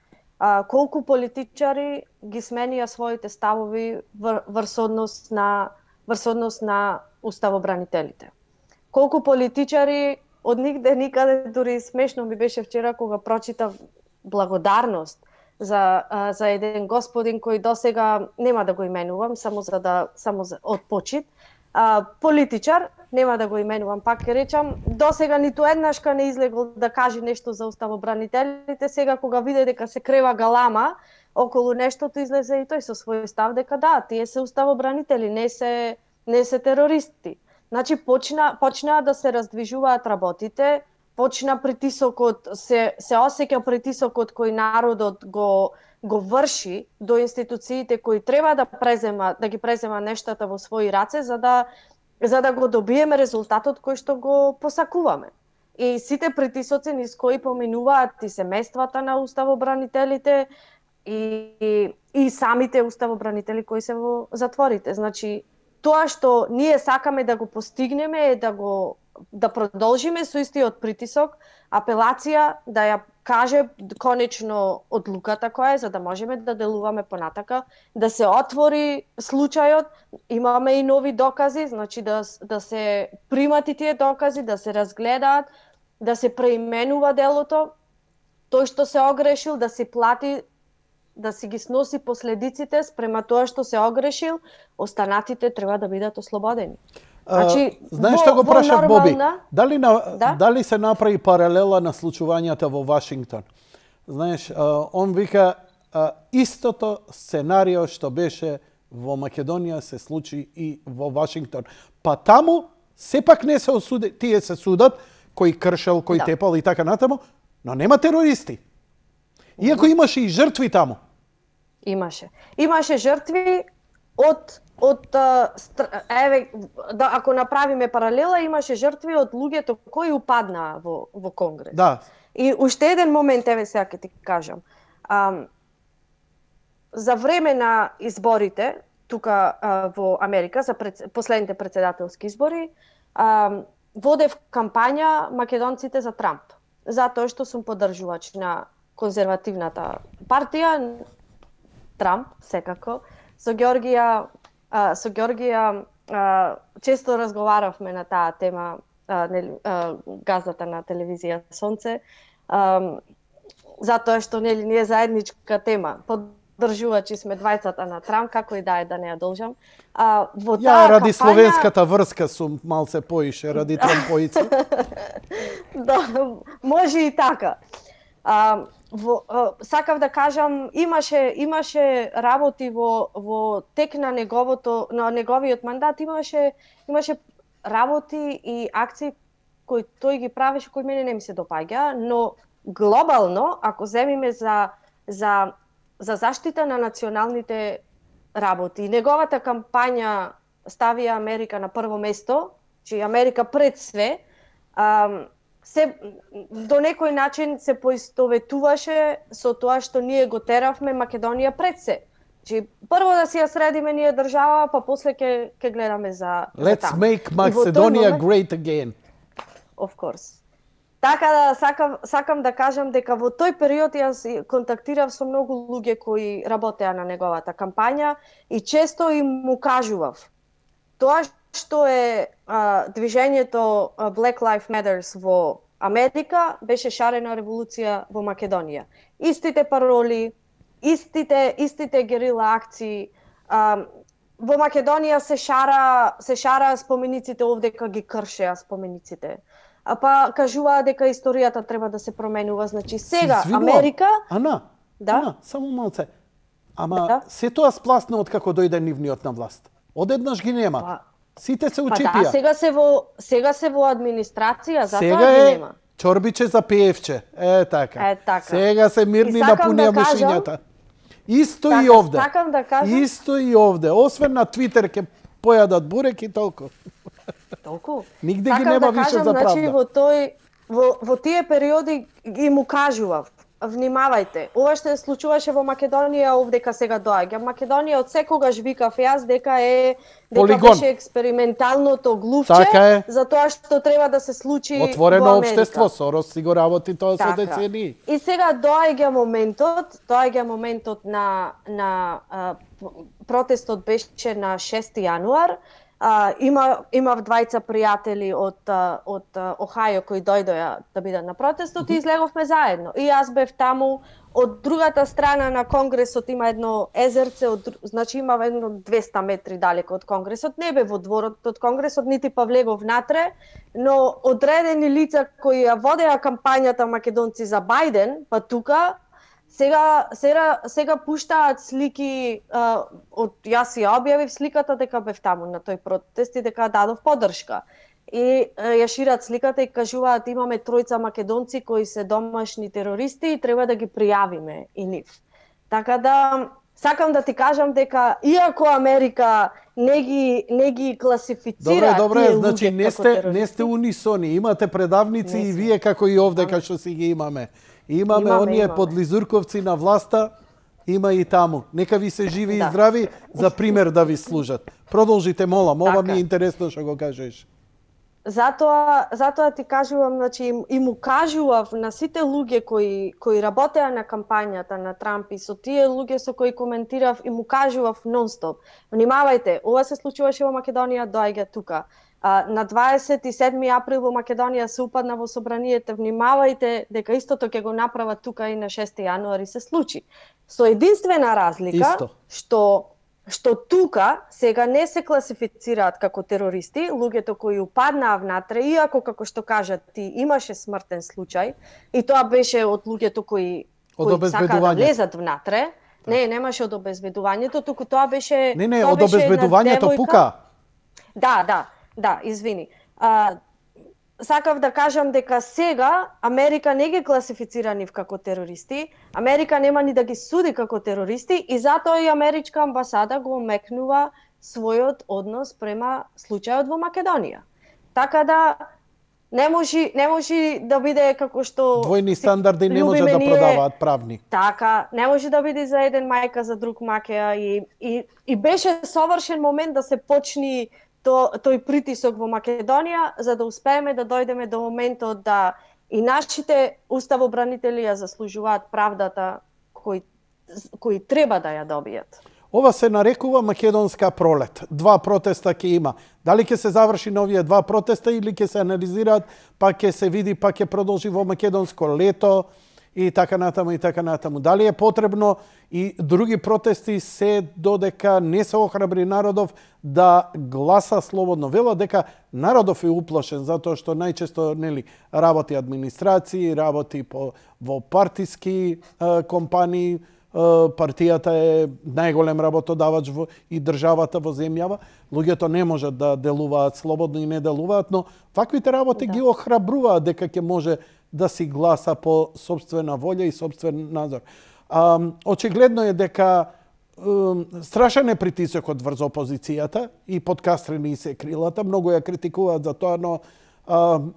колку политичари ги сменија своите ставови врз однос на уставобранителите. Колку политичари од нигде никаде, дури смешно ми беше вчера кога прочитав благодарност за еден господин кој досега нема да го именувам, само од почит, политичар нема да го именувам, пак ќе речам, досега ниту еднашка не излегол да каже нешто за уставобранителите, сега кога виде дека се крева галама околу нештото, излезе и тој со свој став дека да, тие се уставобранители, не се терористи. Значи почнаа да се раздвижуваат работите, почна притисокот, се осеќа притисокот кој народот го врши до институциите кои треба да ги презема нештата во своји раце за да го добиеме резултатот кој што го посакуваме. И сите притисоци низ кои поминуваат и семејствата на уставобранителите и самите уставобранители кои се во затворите. Значи, тоа што ние сакаме да го постигнеме е да продолжиме со истиот притисок, апелација да ја каже конечно одлуката која е, за да можеме да делуваме понатака, да се отвори случајот, имаме и нови докази, значи да се примат и тие докази, да се разгледаат, да се преименува делото, тој што се огрешил да си плати, да си ги сноси последиците спрема тоа што се огрешил, останатите треба да бидат ослободени. Значи, знаеш што го прашав, Боби? Да? Дали се направи паралела на случувањата во Вашингтон? Знаеш, он вика истото сценарио што беше во Македонија се случи и во Вашингтон. Па таму сепак не се осуди, тие се судат кој кршел, кој тепал и така натаму, но нема терористи. Иако имаше и жртви таму. Имаше жртви ако направиме паралела, имаше жртви од луѓето кои упаднаа во Конгрес. Да. И уште еден момент, сега ќе ти кажам. За време на изборите, тука во Америка, за последните председателски избори, водев кампања македонците за Трамп. Затоа што сум поддржувач на конзервативната партија, Трамп, секако. Со Ѓоргија често разговаравме на таа тема, газдата на телевизија Сонце, затоа што не е заедничка тема. Поддржувачи сме двајцата на Трамп, како и да ја должам. Ради словенската врска сум малце поише, ради Трампоица. Да, може и така. Сакав да кажам, имаше работи во тек на неговиот мандат, имаше работи и акции кои тој ги правеше, кои мене не ми се допаѓа, но глобално, ако земиме за заштита на националните работи, неговата кампања ставија Америка на прво место, че Америка пред све, до некој начин се поистоветуваше со тоа што ние го теравме Македонија пред се. Значи, прво да си ја средиме ние држава, па после ќе гледаме за Let's make Macedonia great again. Of course. Така да сакам да кажам дека во тој период јас контактирав со многу луѓе кои работеа на неговата кампања и често им му кажував тоа што е движењето Black Lives Matters во Америка беше шарена револуција во Македонија. Истите пароли, истите герила акции. Во Македонија се шара спомениците овдека ги кршеа спомениците. Па кажуваа дека историјата треба да се променува. Значи сега Америка... Ана, само малце. Ама се тоа спласна од како дојде нивниот на власт. Одеднаш ги нема. Сите се учипија. Да, сега се во администрација, затоа ги нема. Чорбиче за пеевче. Така. Сега се мирни напунија мушињата. Исто и овде. Сакам да кажам. Исто и овде. Освен на Твитер ќе појадат бурек и толку. Толку? Нигде ги нема више за правда. Значи во тие периоди ги му кажував. Внимавајте, ова што се случуваше во Македонија овдека сега доаѓа. Македонија од секогаш викав јас дека беше експерименталното глувче, затоа што треба да се случи отворено во Америка. општество, Сорос си го работи тоа со децении. И сега доаѓа моментот на протестот беше на 6 јануар Имав двајца пријатели од Охајо кои дојдоа да бидат на протестот и излеговме заедно. И јас бев таму. Од другата страна на Конгресот има едно езерце, значи има едно 200 метри далеко од Конгресот. Не бе во дворот од Конгресот, нити па влегов внатре, но одредени лица кои ја водеа кампањата македонци за Бајден, па тука, сега пуштаат слики, јас ја објавив сликата дека бев таму на тој протест и дека дадов поддршка. И ја шират сликата и кажуваат имаме тројца македонци кои се домашни терористи и треба да ги пријавиме и нив. Така да сакам да ти кажам дека иако Америка не ги класифицира добре, значи не сте унисони, имате предавници и вие како и овде кај што си ги имаме. Имаме оние подлизурковци на власта, има и таму. Нека ви се живи и здрави за пример да ви служат. Продолжите, молам, ова ми е интересно што го кажеш. Затоа ти кажувам, значи и му кажував на сите луѓе кои работеа на кампањата на Трамп и со тие луѓе со кои коментирав и му кажував нонстоп. Внимавајте, ова се случуваше во Македонија, доаѓа тука. На 27 април во Македонија се упадна во собранието, внимавајте дека истото ќе го направат тука и на 6 јануари се случи. Со единствена разлика што тука сега не се класифицираат како терористи, луѓето кои упаднаа внатре, иако како што кажат ти имаше смртен случај и тоа беше од луѓето кои сакаат да влезат внатре. Не, немаше од обезбедувањето, туку тоа беше Не, од обезбедувањето пука. Да, извини. Сакав да кажам дека сега Америка не ги класифицира нив како терористи, Америка нема ни да ги суди како терористи и затоа и Америчка амбасада го омекнува својот однос према случајот во Македонија. Така да не може да биде како што двојни стандарди не може да продаваат правни. Така, не може да биде за еден мајка, за друг макеа и беше совршен момент да се почни тој притисок во Македонија, за да успееме да дојдеме до моментот да и нашите уставобранители ја заслужуваат правдата кои треба да ја добијат. Ова се нарекува македонска пролет. 2 протеста ќе има. Дали ќе се заврши на овие 2 протеста или ќе се анализираат, па ќе се види, па ќе продолжи во македонско лето и така натаму. Дали е потребно и други протести се додека не се охрабри народов да гласа слободно. Вела дека народов е уплашен затоа што најчесто работи администрации, работи во партиски компании, партијата е најголем работодавач и државата во земјава. Луѓето не можат да делуваат слободно и не делуваат, но ваквите работи ги охрабруваат дека ќе може да си гласа по собствена волја и собствен надзор. Очигледно е дека страшен е притисокот врз опозицијата и подкастрени се крилата. Многу ја критикуваат за тоа, но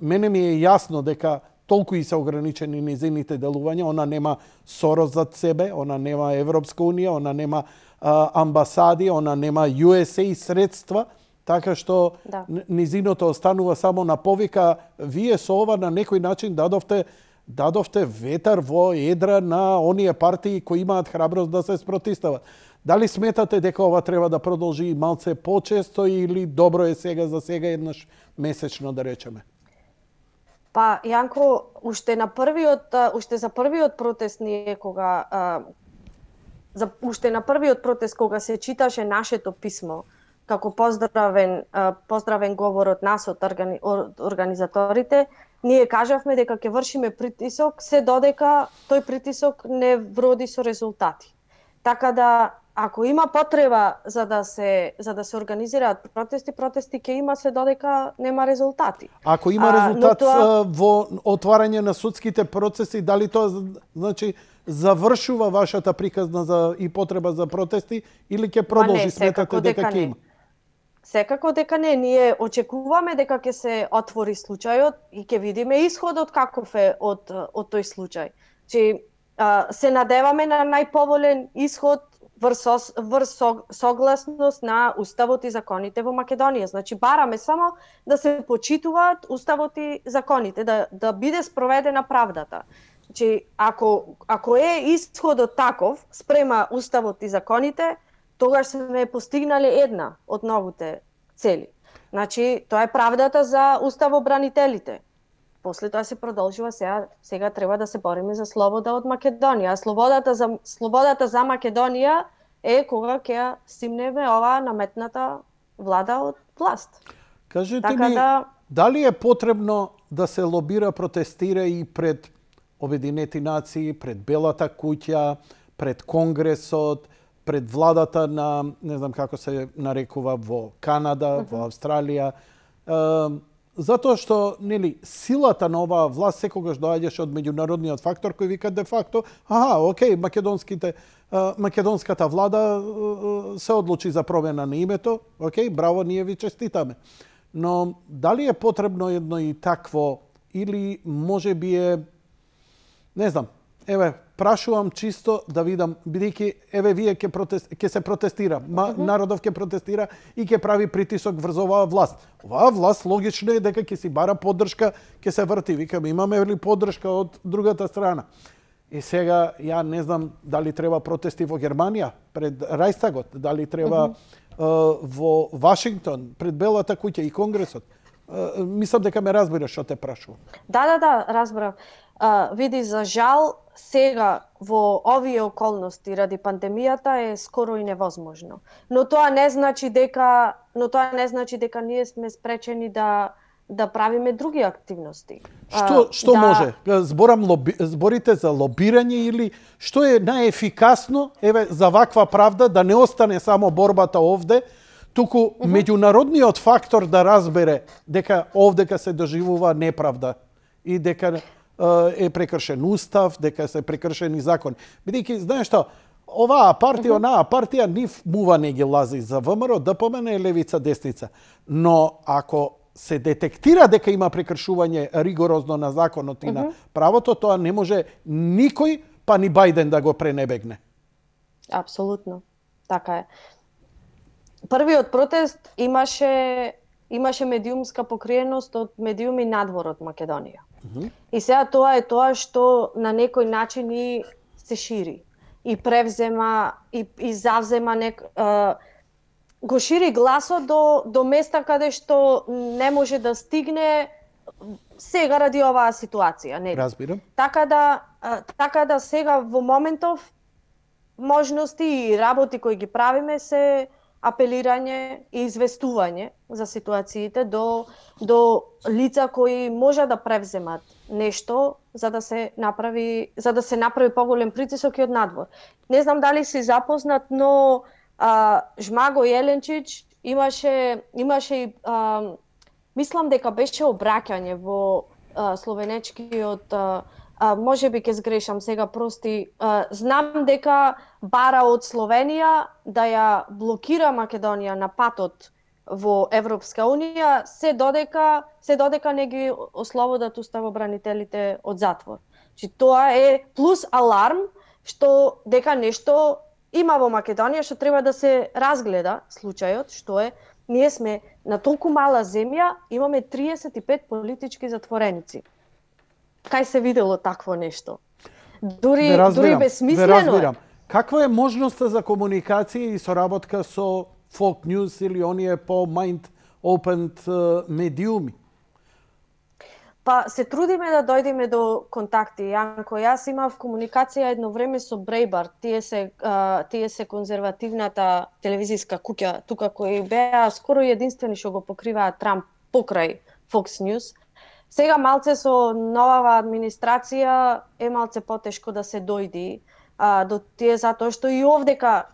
мене ми е јасно дека толку и се ограничени низините делувања. Она нема Сорос зад себе, она нема Европска унија, она нема амбасади, она нема USA средства, така што низиното останува само на повика. Вие со ова на некој начин дадовте ветар во едра на оние партии кои имаат храброст да се спротистават. Дали сметате дека ова треба да продолжи малце почесто или добро е сега за сега еднаш месечно да речеме? Па, Јанко, уште за првиот протест ние уште на првиот протест кога се читаше нашето писмо како поздравен говор од нас, од организаторите, ние кажавме дека ќе вршиме притисок, се додека тој притисок не вроди со резултати. Така да, ако има потреба за да се организираат протести ќе има, се додека нема резултати. Ако има резултат во отварање на судските процеси, дали тоа значи завршува вашата приказна и потреба за протести или ќе продолжи, сметате дека ќе има? Секако дека не. Ние очекуваме дека ќе се отвори случајот и ќе видиме исходот каков е од тој случај. Се надеваме на најповолен исход врз согласност на уставот и законите во Македонија. Значи бараме само да се почитуваат уставот и законите, да биде спроведена правдата. Значи ако е исходот таков спрема уставот и законите, тогаш сме постигнале една од многуте цели. Значи, тоа е правдата за уставобранителите. После тоа се продолжува, сега треба да се бориме за слобода од Македонија. Слободата за Македонија е кога ќе ја стимнеме оваа наметната влада од власт. Кажете ми, дали е потребно да се лобира, протестира и пред Обединети нации, пред Белата куќа, пред Конгресот, пред владата на, не знам како се нарекува, во Канада, во Австралија, затоа што нели силата на оваа власт секогаш доаѓаше од меѓународниот фактор кој вика де факто, окей, македонската влада се одлучи за промена на името, окей, браво, ние ви честитаме. Но дали е потребно едно и такво или може би е, не знам, прашувам чисто да видам, бидејќи вие ќе се протестира, народов ќе протестира и ќе прави притисок врз оваа власт. Оваа власт логично е дека ќе си бара поддршка, ќе се врти, викам, имаме ли поддршка од другата страна? И сега ја не знам дали треба протести во Германија пред Рајстагот, дали треба во Вашингтон пред Белата куќа и Конгресот. Мислам дека ме разбираш што те прашувам. Да, разбрав. Види, за жал, сега во овие околности ради пандемијата е скоро и невозможно. Но тоа не значи дека ние сме спречени да правиме други активности. Што може? Зборите за лобирање или што е најефикасно за ваква правда да не остане само борбата овде, туку меѓународниот фактор да разбере дека овдека се доживува неправда и дека е прекршен устав, дека се прекршени закони. Бидејќи, знаеш што, оваа партија, онаа партија, нив мува не ги лази за ВМРО, ДПМН е левица, десница. Но ако се детектира дека има прекршување ригорозно на законот и на правото, тоа не може никој, па ни Бајден да го пренебегне. Апсолутно, така е. Првиот протест имаше медиумска покриеност од медиуми надвор од Македонија. И сега тоа е тоа што на некој начин и се шири и превзема и завзема го шири гласот до места каде што не може да стигне сега ради оваа ситуација, нели? Разбирам. Така да сега во моментов можности и работи кои ги правиме се апелирање и известување за ситуациите до лица кои може да превземат нешто за да се направи поголем притисок и од надвор. Не знам дали си запознат, но Жмаго Јеленчич имаше мислам дека беше обраќање во словенечкиот може би ќе сгрешам сега, прости, знам дека бара од Словенија да ја блокира Македонија на патот во Европска Унија, се додека не ги ослободат уставобранителите од затвор. Значи тоа е плюс аларм што дека нешто има во Македонија што треба да се разгледа случајот, што е ние сме на толку мала земја, имаме 35 политички затвореници. Кај се видело такво нешто? Дури безсмислено е. Каква е можноста за комуникација и соработка со Folk News или оние по-mind open медиуми? Па се трудиме да дојдеме до контакти. Јанко, јас имав комуникација едно време со Брейбарт, тие се конзервативната телевизиска куќа тука кои беа скоро единствени што го покриваат Трамп покрај Fox News. Сега малце со новава администрација е малце потешко да се дојди до тие, затоа што и овдека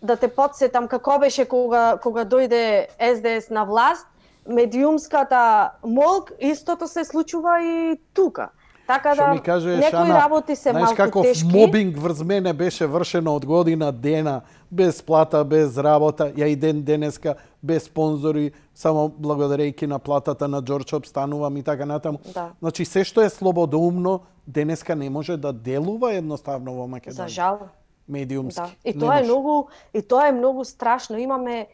да те потсетам како беше кога дојде СДС на власт, медиумската молк истото се случува и тука. Така да некои работи се малку тешки. Знаеш каков мобинг врз мене беше вршено од година дена, без плата, без работа, ја и денеска без спонзори, само благодарејќи на платата на Џорџ обстанувам и така натаму. Да. Значи се што е слободоумно денеска не може да делува едноставно во Македонија. За жал. Медиумски. Да. И тоа е многу страшно. Имаме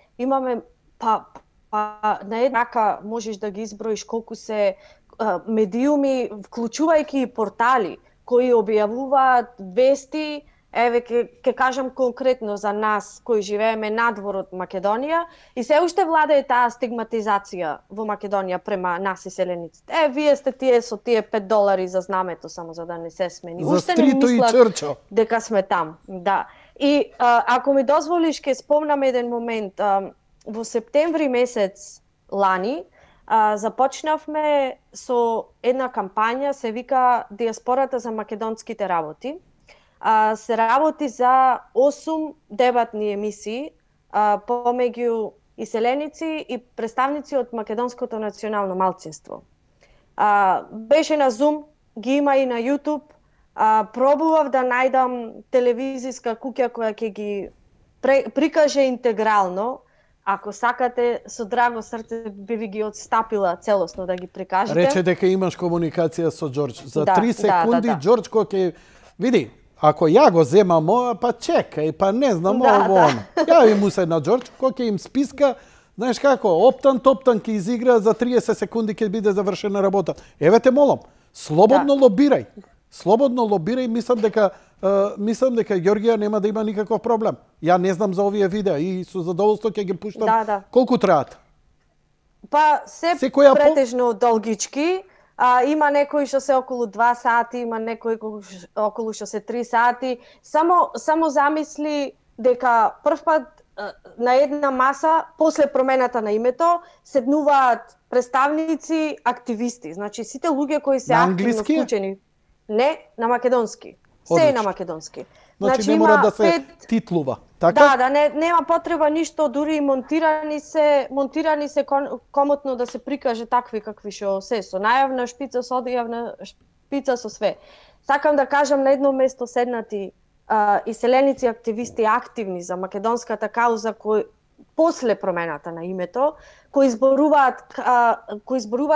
на една рака можеш да ги изброиш колку се медиуми, вклучувајќи и портали кои објавуваат вести, Еве ќе кажам конкретно за нас кои живееме надвор од Македонија и се уште владее таа стигматизација во Македонија према нас иселениците. Вие сте тие со тие $5 за знамето само за да не се смени. За Уште не стрито и мислат Чрчо. дека сме там. Да. И ако ми дозволиш ќе спомнам еден момент. Во септември месец лани започнавме со една кампања, се вика Диаспората за македонските работи. Се работи за 8 дебатни емисии помеѓу иселеници и представници од македонското национално малцинство. Беше на Zoom, ги има и на YouTube. Пробував да најдам телевизиска куќа која ќе ги прикаже интегрално. Ако сакате, со драго срце би ви ги отстапила целосно да ги прикажете. Рече дека имаш комуникација со Џорџ. За 3 секунди Џорџ кој ќе види, ако ја го земам ова, па чекај, па не знам ово. Јави му се на Џорџ, кој ќе им списка, знаеш како, оптан топтан ќе изигра, за 30 секунди ќе биде завршена работа. Еве те молам, слободно лобирај. Слободно лобирај, мислам дека Ѓоргија нема да има никаков проблем. Ја не знам за овие видеа и со задоволство ќе ги пуштам. Колку траат? Па се претежно долгички. Има некои што се околу 2 сати, има некои околу што се 3 сати. Само замисли дека првпат на една маса после промената на името седнуваат представници, активисти. Значи сите луѓе кои се активно вклучени. Не, на македонски. Се е на македонски. Значи не мора да се титлува, така? Да, нема потреба ништо, дури и монтирани се комотно да се прикаже такви какви што се, со најавна шпица, со одјавна шпица, со све. Сакам да кажам, на едно место седнати иселеници, активисти активни за македонската кауза кои после промената на името, кои зборуваат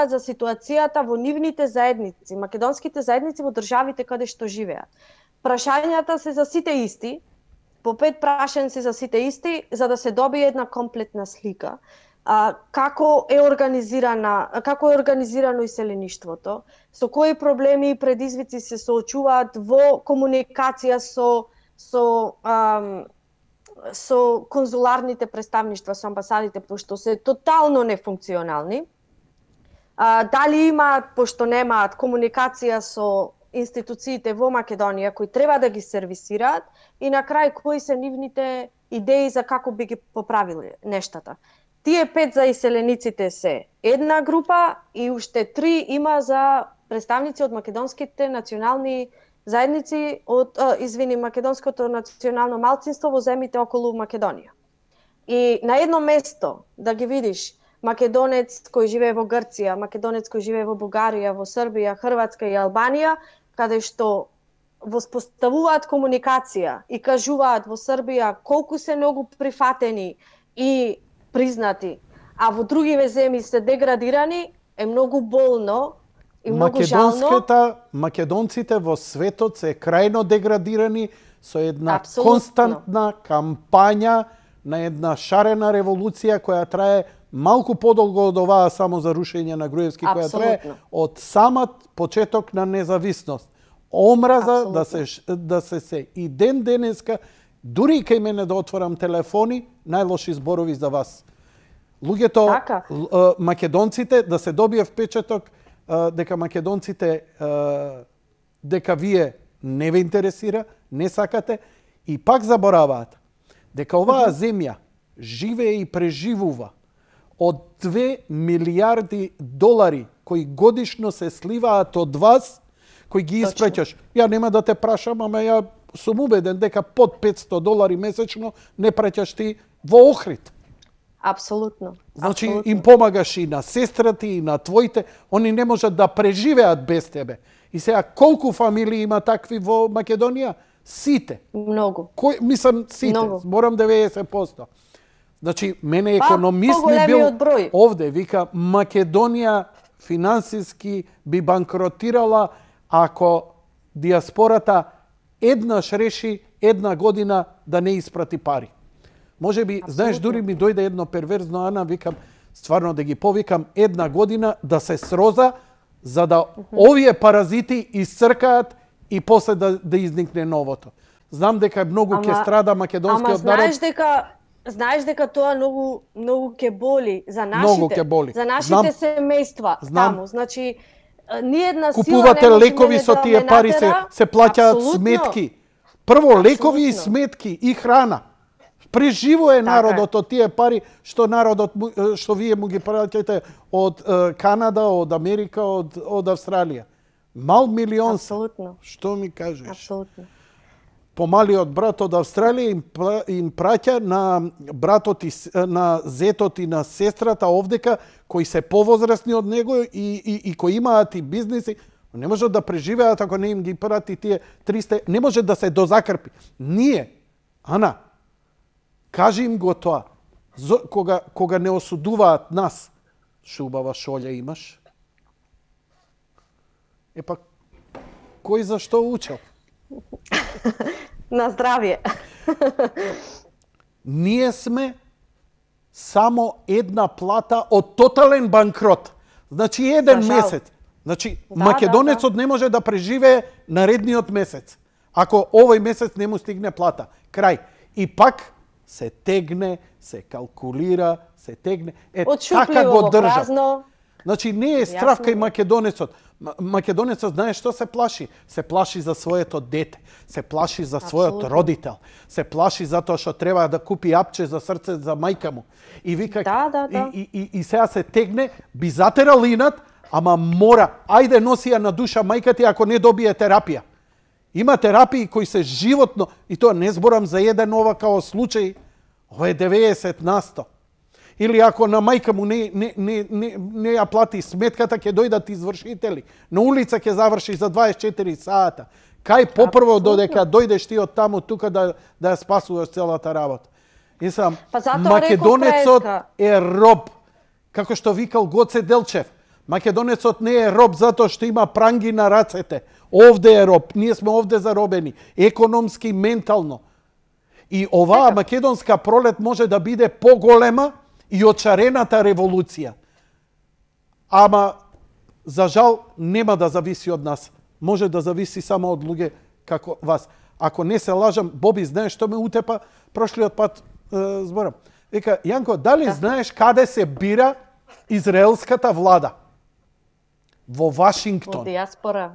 за ситуацијата во нивните заедници, македонските заедници во државите каде што живеат. Прашањата се за сите исти, по 5 прашања се за сите исти, за да се добие една комплетна слика. Како е организирано иселеништвото, со кои проблеми и предизвици се соочуваат во комуникација со конзуларните представништва, со амбасадите, пошто се тотално нефункционални. Дали имаат, пошто немаат комуникација со институциите во Македонија кои треба да ги сервисираат и на крај кои се нивните идеи за како би ги поправили нештата. Тие 5 за иселениците се една група и уште 3 има за представници од македонските национални заедници од македонското национално малцинство во земјите околу Македонија. И на едно место да ги видиш македонец кој живее во Грција, македонец кој живее во Бугарија, во Србија, Хрватска и Албанија, каде што воспоставуваат комуникација и кажуваат во Србија колку се многу прифатени и признати, а во другиве земји се деградирани, е многу болно и многу жално. Македонците во светот се крајно деградирани со една константна кампања на една шарена револуција која трае малку подолго од оваа само за рушење на Груевски, која трае од самат почеток на независност. Омраза да се и ден денеска, дури кај мене да отворам телефони, најлоши зборови за вас. Луѓето, македонците, да се добие впечаток дека македонците, дека вие не ве интересира, не сакате, и пак забораваат дека оваа земја живее и преживува од 2 милиарди долари кои годишно се сливаат од вас, кои ги испраќаш. Ја нема да те прашам, ама ја сум убеден дека под $500 месечно не праќаш ти во Охрид. Апсолутно. Значи им помагаш и на сестрати, и на твоите, они не можат да преживеат без тебе. И сега колку фамилии има такви во Македонија? Сите. Многу. Мислам сите, морам 90%. Значи, мене економист ми бил овде, вика, Македонија финансиски би банкротирала ако диаспората еднаш реши една година да не испрати пари. Може би, знаеш, дури ми дојде едно перверзно, Ана, викам, стварно да ги повикам една година да се сроза, за да овие паразити исцркаат и после да изникне новото. Знам дека многу ќе страда македонскиот народ. Знаеш дека тоа многу ќе боли за Многу ќе нашите, боли. за нашите семејства таму. Значи ни една сила купувате не може лекови мене со да тие ме пари натера. се плаќаат Апсолутно. сметки. Прво лекови и Апсолутно. сметки и храна. Преживо е Така народот од тие пари што што вие му ги плаќате од Канада, од Америка, од Австралија. Мал милион. Апсолутно. Што ми кажеш? Апсолутно. Помалиот брат од Австралија им праќа на братот на зетот и на сестрата овдека кои се повозрасни од него и кои имаат и бизниси. Не можат да преживеат ако не им ги прати тие 300, не може да се дозакрпи. Ние, Ана, кажи им го тоа. Кога не осудуваат нас, шубава шолја имаш. Епа, кој зашто учел? На здравје. Ние сме само една плата од тотален банкрот. Значи еден месец. Значи македонецот не може да преживее наредниот месец. Ако овој месец не му стигне плата. Крај. И пак се тегне, се калкулира, се тегне. Така го држат. Значи не е страв кај македонецот. Македонецот знае што се плаши? Се плаши за своето дете, се плаши за својот родител, се плаши затоа што треба да купи апче за срце за мајка му. И вика и сега се тегне, би затерал инат, ама мора, ајде носи ја на душа мајка ти ако не добие терапија. Има терапии кои се животно, и тоа не зборам за еден оваков случај, ова е 90%. Или ако на мајка му не ја плати сметката, ќе дојдат извршители. На улица ќе заврши за 24 сата. Кај попрво додека дојдеш ти од таму тука да ја спасуваш целата работа. И сам, македонецот е роб, како што викал Гоце Делчев. Македонецот не е роб затоа што има пранги на рацете. Овде е роб. Ние сме овде заробени. Економски, ментално. И оваа македонска пролет може да биде поголема и од шарената револуција. Ама, за жал, нема да зависи од нас. Може да зависи само од луѓе како вас. Ако не се лажам, Боби, знаеш што ме утепа прошлиот пат зборам? Вика, Јанко, дали знаеш каде се бира израелската влада? Во Вашингтон. Во диаспора.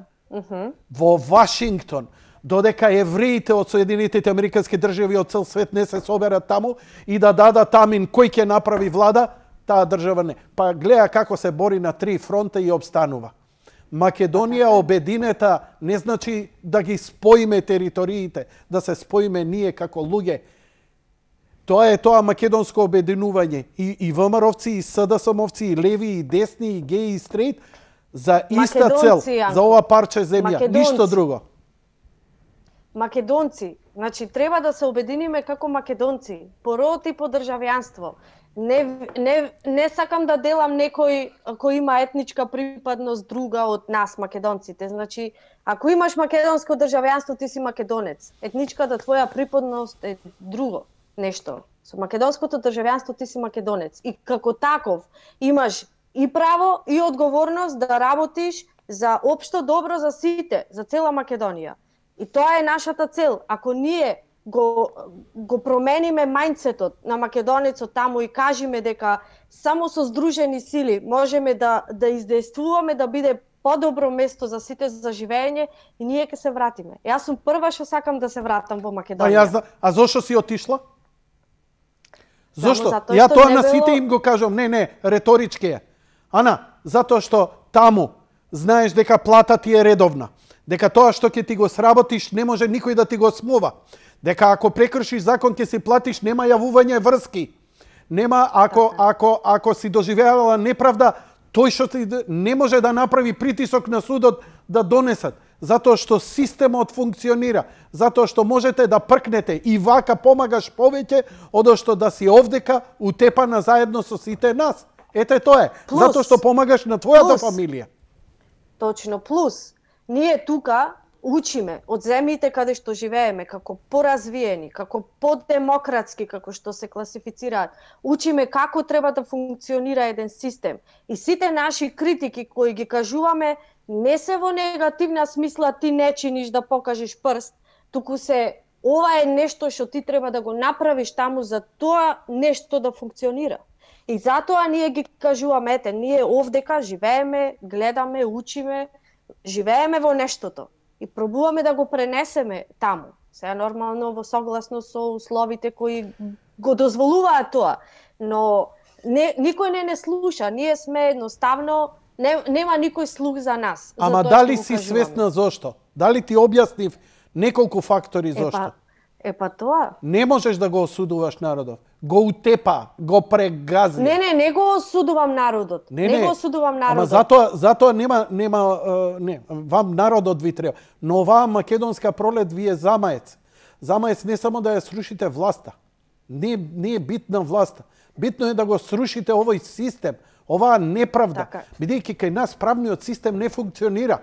Во Вашингтон. Додека евреите од Соединетите Американски држави од цел свет не се соберат таму и да дадат тамин кој ќе направи влада, таа држава не. Па гледа како се бори на 3 фронта и обстанува. Македонија обединета не значи да ги споиме териториите, да се споиме ние како луѓе. Тоа е тоа македонско обединување. И ВМРО-вци, и СДСМ-овци, и леви, и десни, и геи, и стрейт, за иста цел, за ова парче земја, ништо друго. Македонци, значи треба да се обединиме како македонци, по род и по државјанство. Не сакам да делам некој кој има етничка припадност друга од нас македонците. Значи, ако имаш македонско државјанство, ти си македонец. Етничката твоја припадност е друго нешто. Со македонското државјанство ти си македонец. И како таков имаш и право и одговорност да работиш за општо добро за сите, за цела Македонија. И тоа е нашата цел. Ако ние го промениме мајндсетот на македонецот таму и кажеме дека само со здружени сили можеме да издействуваме да биде подобро место за сите за живење, и ние ќе се вратиме. Јас сум прва што сакам да се вратам во Македонија. А зошто си отишла? Зошто? Ја тоа на сите им го кажам, не, реторички е. Ана, затоа што таму знаеш дека плата ти е редовна, дека тоа што ќе ти го сработиш не може никој да ти го смува, дека ако прекршиш закон ќе си платиш, нема јавување врски, нема ако си доживеала неправда, тој што ти не може да направи притисок на судот да донесат, затоа што системот функционира, затоа што можете да пркнете и вака помагаш повеќе од што да си овдека утепана заедно со сите нас. Ете тоа е, затоа што помагаш на твојата фамилија. Точно, плюс, ние тука учиме од земјите каде што живееме, како поразвиени, како подемократски, како што се класифицираат. Учиме како треба да функционира еден систем. И сите наши критики кои ги кажуваме не се во негативна смисла ти не чиниш да покажеш прст, туку се ова е нешто што ти треба да го направиш таму за тоа нешто да функционира. И затоа ние ги кажуваме, ете, ние овдека живееме, гледаме, учиме, живееме во нештото и пробуваме да го пренесеме таму. Сега нормално во согласно со условите кои го дозволуваат тоа, но никој не слуша. Ние сме едноставно нема никој слух за нас. Ама за дали си свесна зошто? Дали ти објаснив неколку фактори зошто? Па тоа. Не можеш да го осудуваш народот. Го утепа, го прегази. Не го осудувам народот. Не го осудувам народот. Ама затоа не, вам народот ви треба. Но оваа македонска пролет ви е замаец. Замаец не само да ја срушите власта. Не е битна власта. Битно е да го срушите овој систем, оваа неправда. Бидејќи кај нас правниот систем не функционира.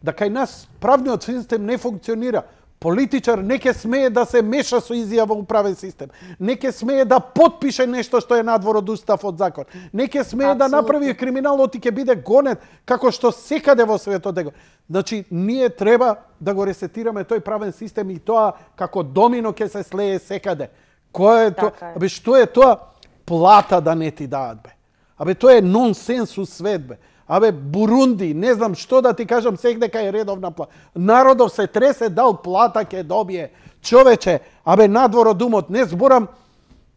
Да кај нас правниот систем не функционира. Политичар не ке смее да се меша со изјава во правен систем. Не ке смее да потпише нешто што е надвор од устав, од закон. Не ке смее да направи криминалот и ќе биде гонет како што секаде во светот е. Значи, ние треба да го ресетираме тој правен систем и тоа како домино ќе се слее секаде. Кој е тоа? Абе, што е тоа? Плата да не ти даат, бе. Абе, тоа е нонсенс у свет, бе. Абе, Бурунди, не знам што да ти кажам, дека е редовна плата. Народов се тресе, дал плата ќе добие. Човече, абе, надвор од умот, не зборам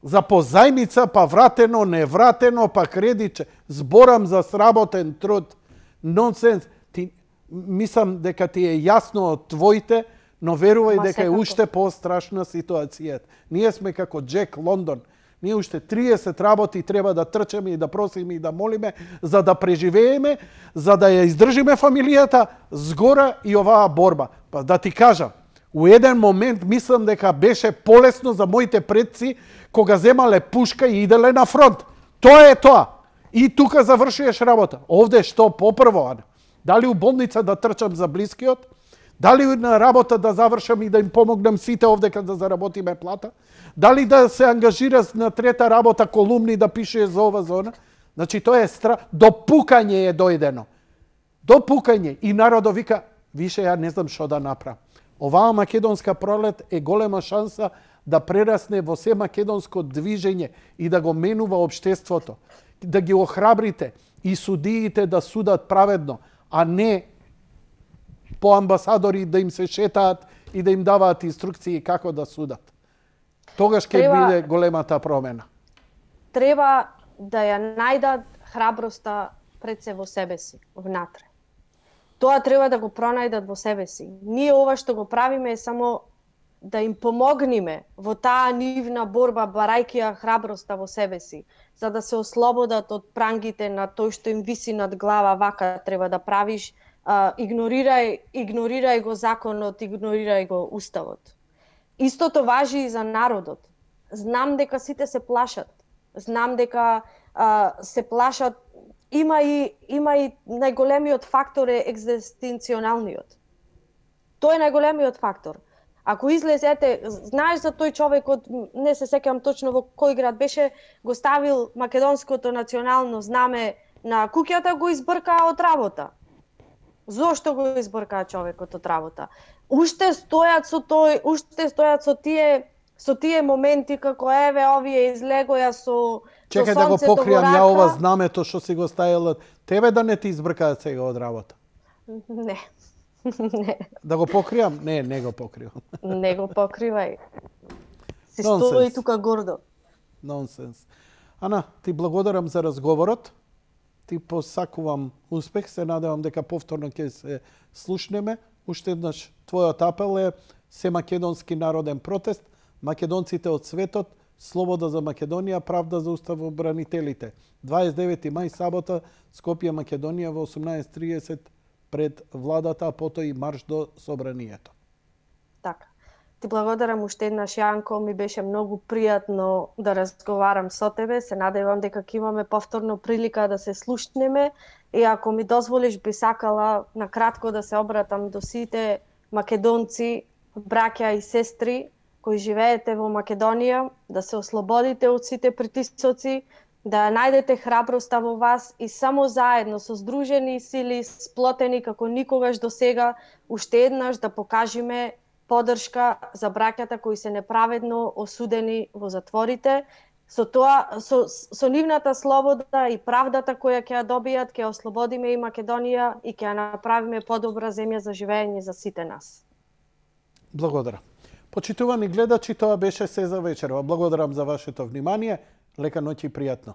за позајмица, па вратено, не вратено, па кредиче. Зборам за сработен труд. Нонсенс. Мислам дека ти е јасно од твоите, но верувај дека е уште пострашна ситуацијата. Ние сме како Джек Лондон. Ние уште 30 работи треба да трчеме и да просиме и да молиме за да преживееме, за да ја издржиме фамилијата згора и оваа борба. Па да ти кажам, у еден момент мислам дека беше полесно за моите предци кога земале пушка и иделе на фронт. Тоа е тоа. И тука завршуваш работа. Овде што попрво, Ана? Дали у болница да трчам за блискиот? Дали на работа да завршам и да им помогнам сите овде кога да заработиме плата? Дали да се ангажира на трета работа колумни да пише за ова зона? Значи тоа е до пукање е дојдено. До пукање. И народот вика, више ја не знам што да направам. Оваа македонска пролет е голема шанса да прерасне во се македонско движење и да го менува општеството. Да ги охрабрите и судиите да судат праведно, а не по амбасадори да им се шетаат и да им даваат инструкции како да судат. Тогаш ќе биде големата промена. Треба да ја најдат храброста пред се во себе си, внатре. Тоа треба да го пронајдат во себе си. Ние ова што го правиме е само да им помогнеме во таа нивна борба, барајќи ја храброста во себе си, за да се ослободат од прангите на тој што им виси над глава, вака треба да правиш, игнорирај го законот, игнорирај го уставот. Истото важи и за народот. Знам дека сите се плашат. Знам дека се плашат. Има и најголемиот фактор е екзистенционалниот. Тој е најголемиот фактор. Ако излезете, знаеш за тој човекот, не се сеќавам точно во кој град беше, го ставил македонското национално знаме на куќата, го избркаа од работа. Зошто го избркаа човекот од работа? Уште стојат со тој, уште стојат со тие моменти како еве овие излегоја со чекај да го покријам ја ова знамето што си го ставила. Тебе да не ти избркаат сега од работа? Не. Не. Да го покријам? Не го покривам. Не го покривај. Си стои тука гордо. Нонсенс. Ана, ти благодарам за разговорот. Ти посакувам успех. Се надевам дека повторно ќе се слушнеме. Уште еднаш твојот апел е се македонски народен протест. Македонците од светот, слобода за Македонија, правда за уставобранителите. 29 мај сабота, Скопје, Македонија во 18:30 пред владата, а потоа и марш до собранието. Така. Ти благодарам уште еднаш, Јанко, ми беше многу пријатно да разговарам со тебе. Се надевам дека ќе имаме повторно прилика да се слушнеме и ако ми дозволиш би сакала на кратко да се обратам до сите македонци, браќа и сестри кои живеете во Македонија, да се ослободите од сите притисоци, да најдете храброста во вас и само заедно со здружени сили, сплотени како никогаш до сега, уште еднаш да покажеме поддршка за браќата кои се неправедно осудени во затворите. Со тоа, со нивната слобода и правдата која ќе ја добијат, ќе ослободиме и Македонија и ќе ја направиме подобра земја за живење за сите нас. Благодарам. Почитувани гледачи, тоа беше се за вечерва. Благодарам за вашето внимание. Лека ноќ и пријатно.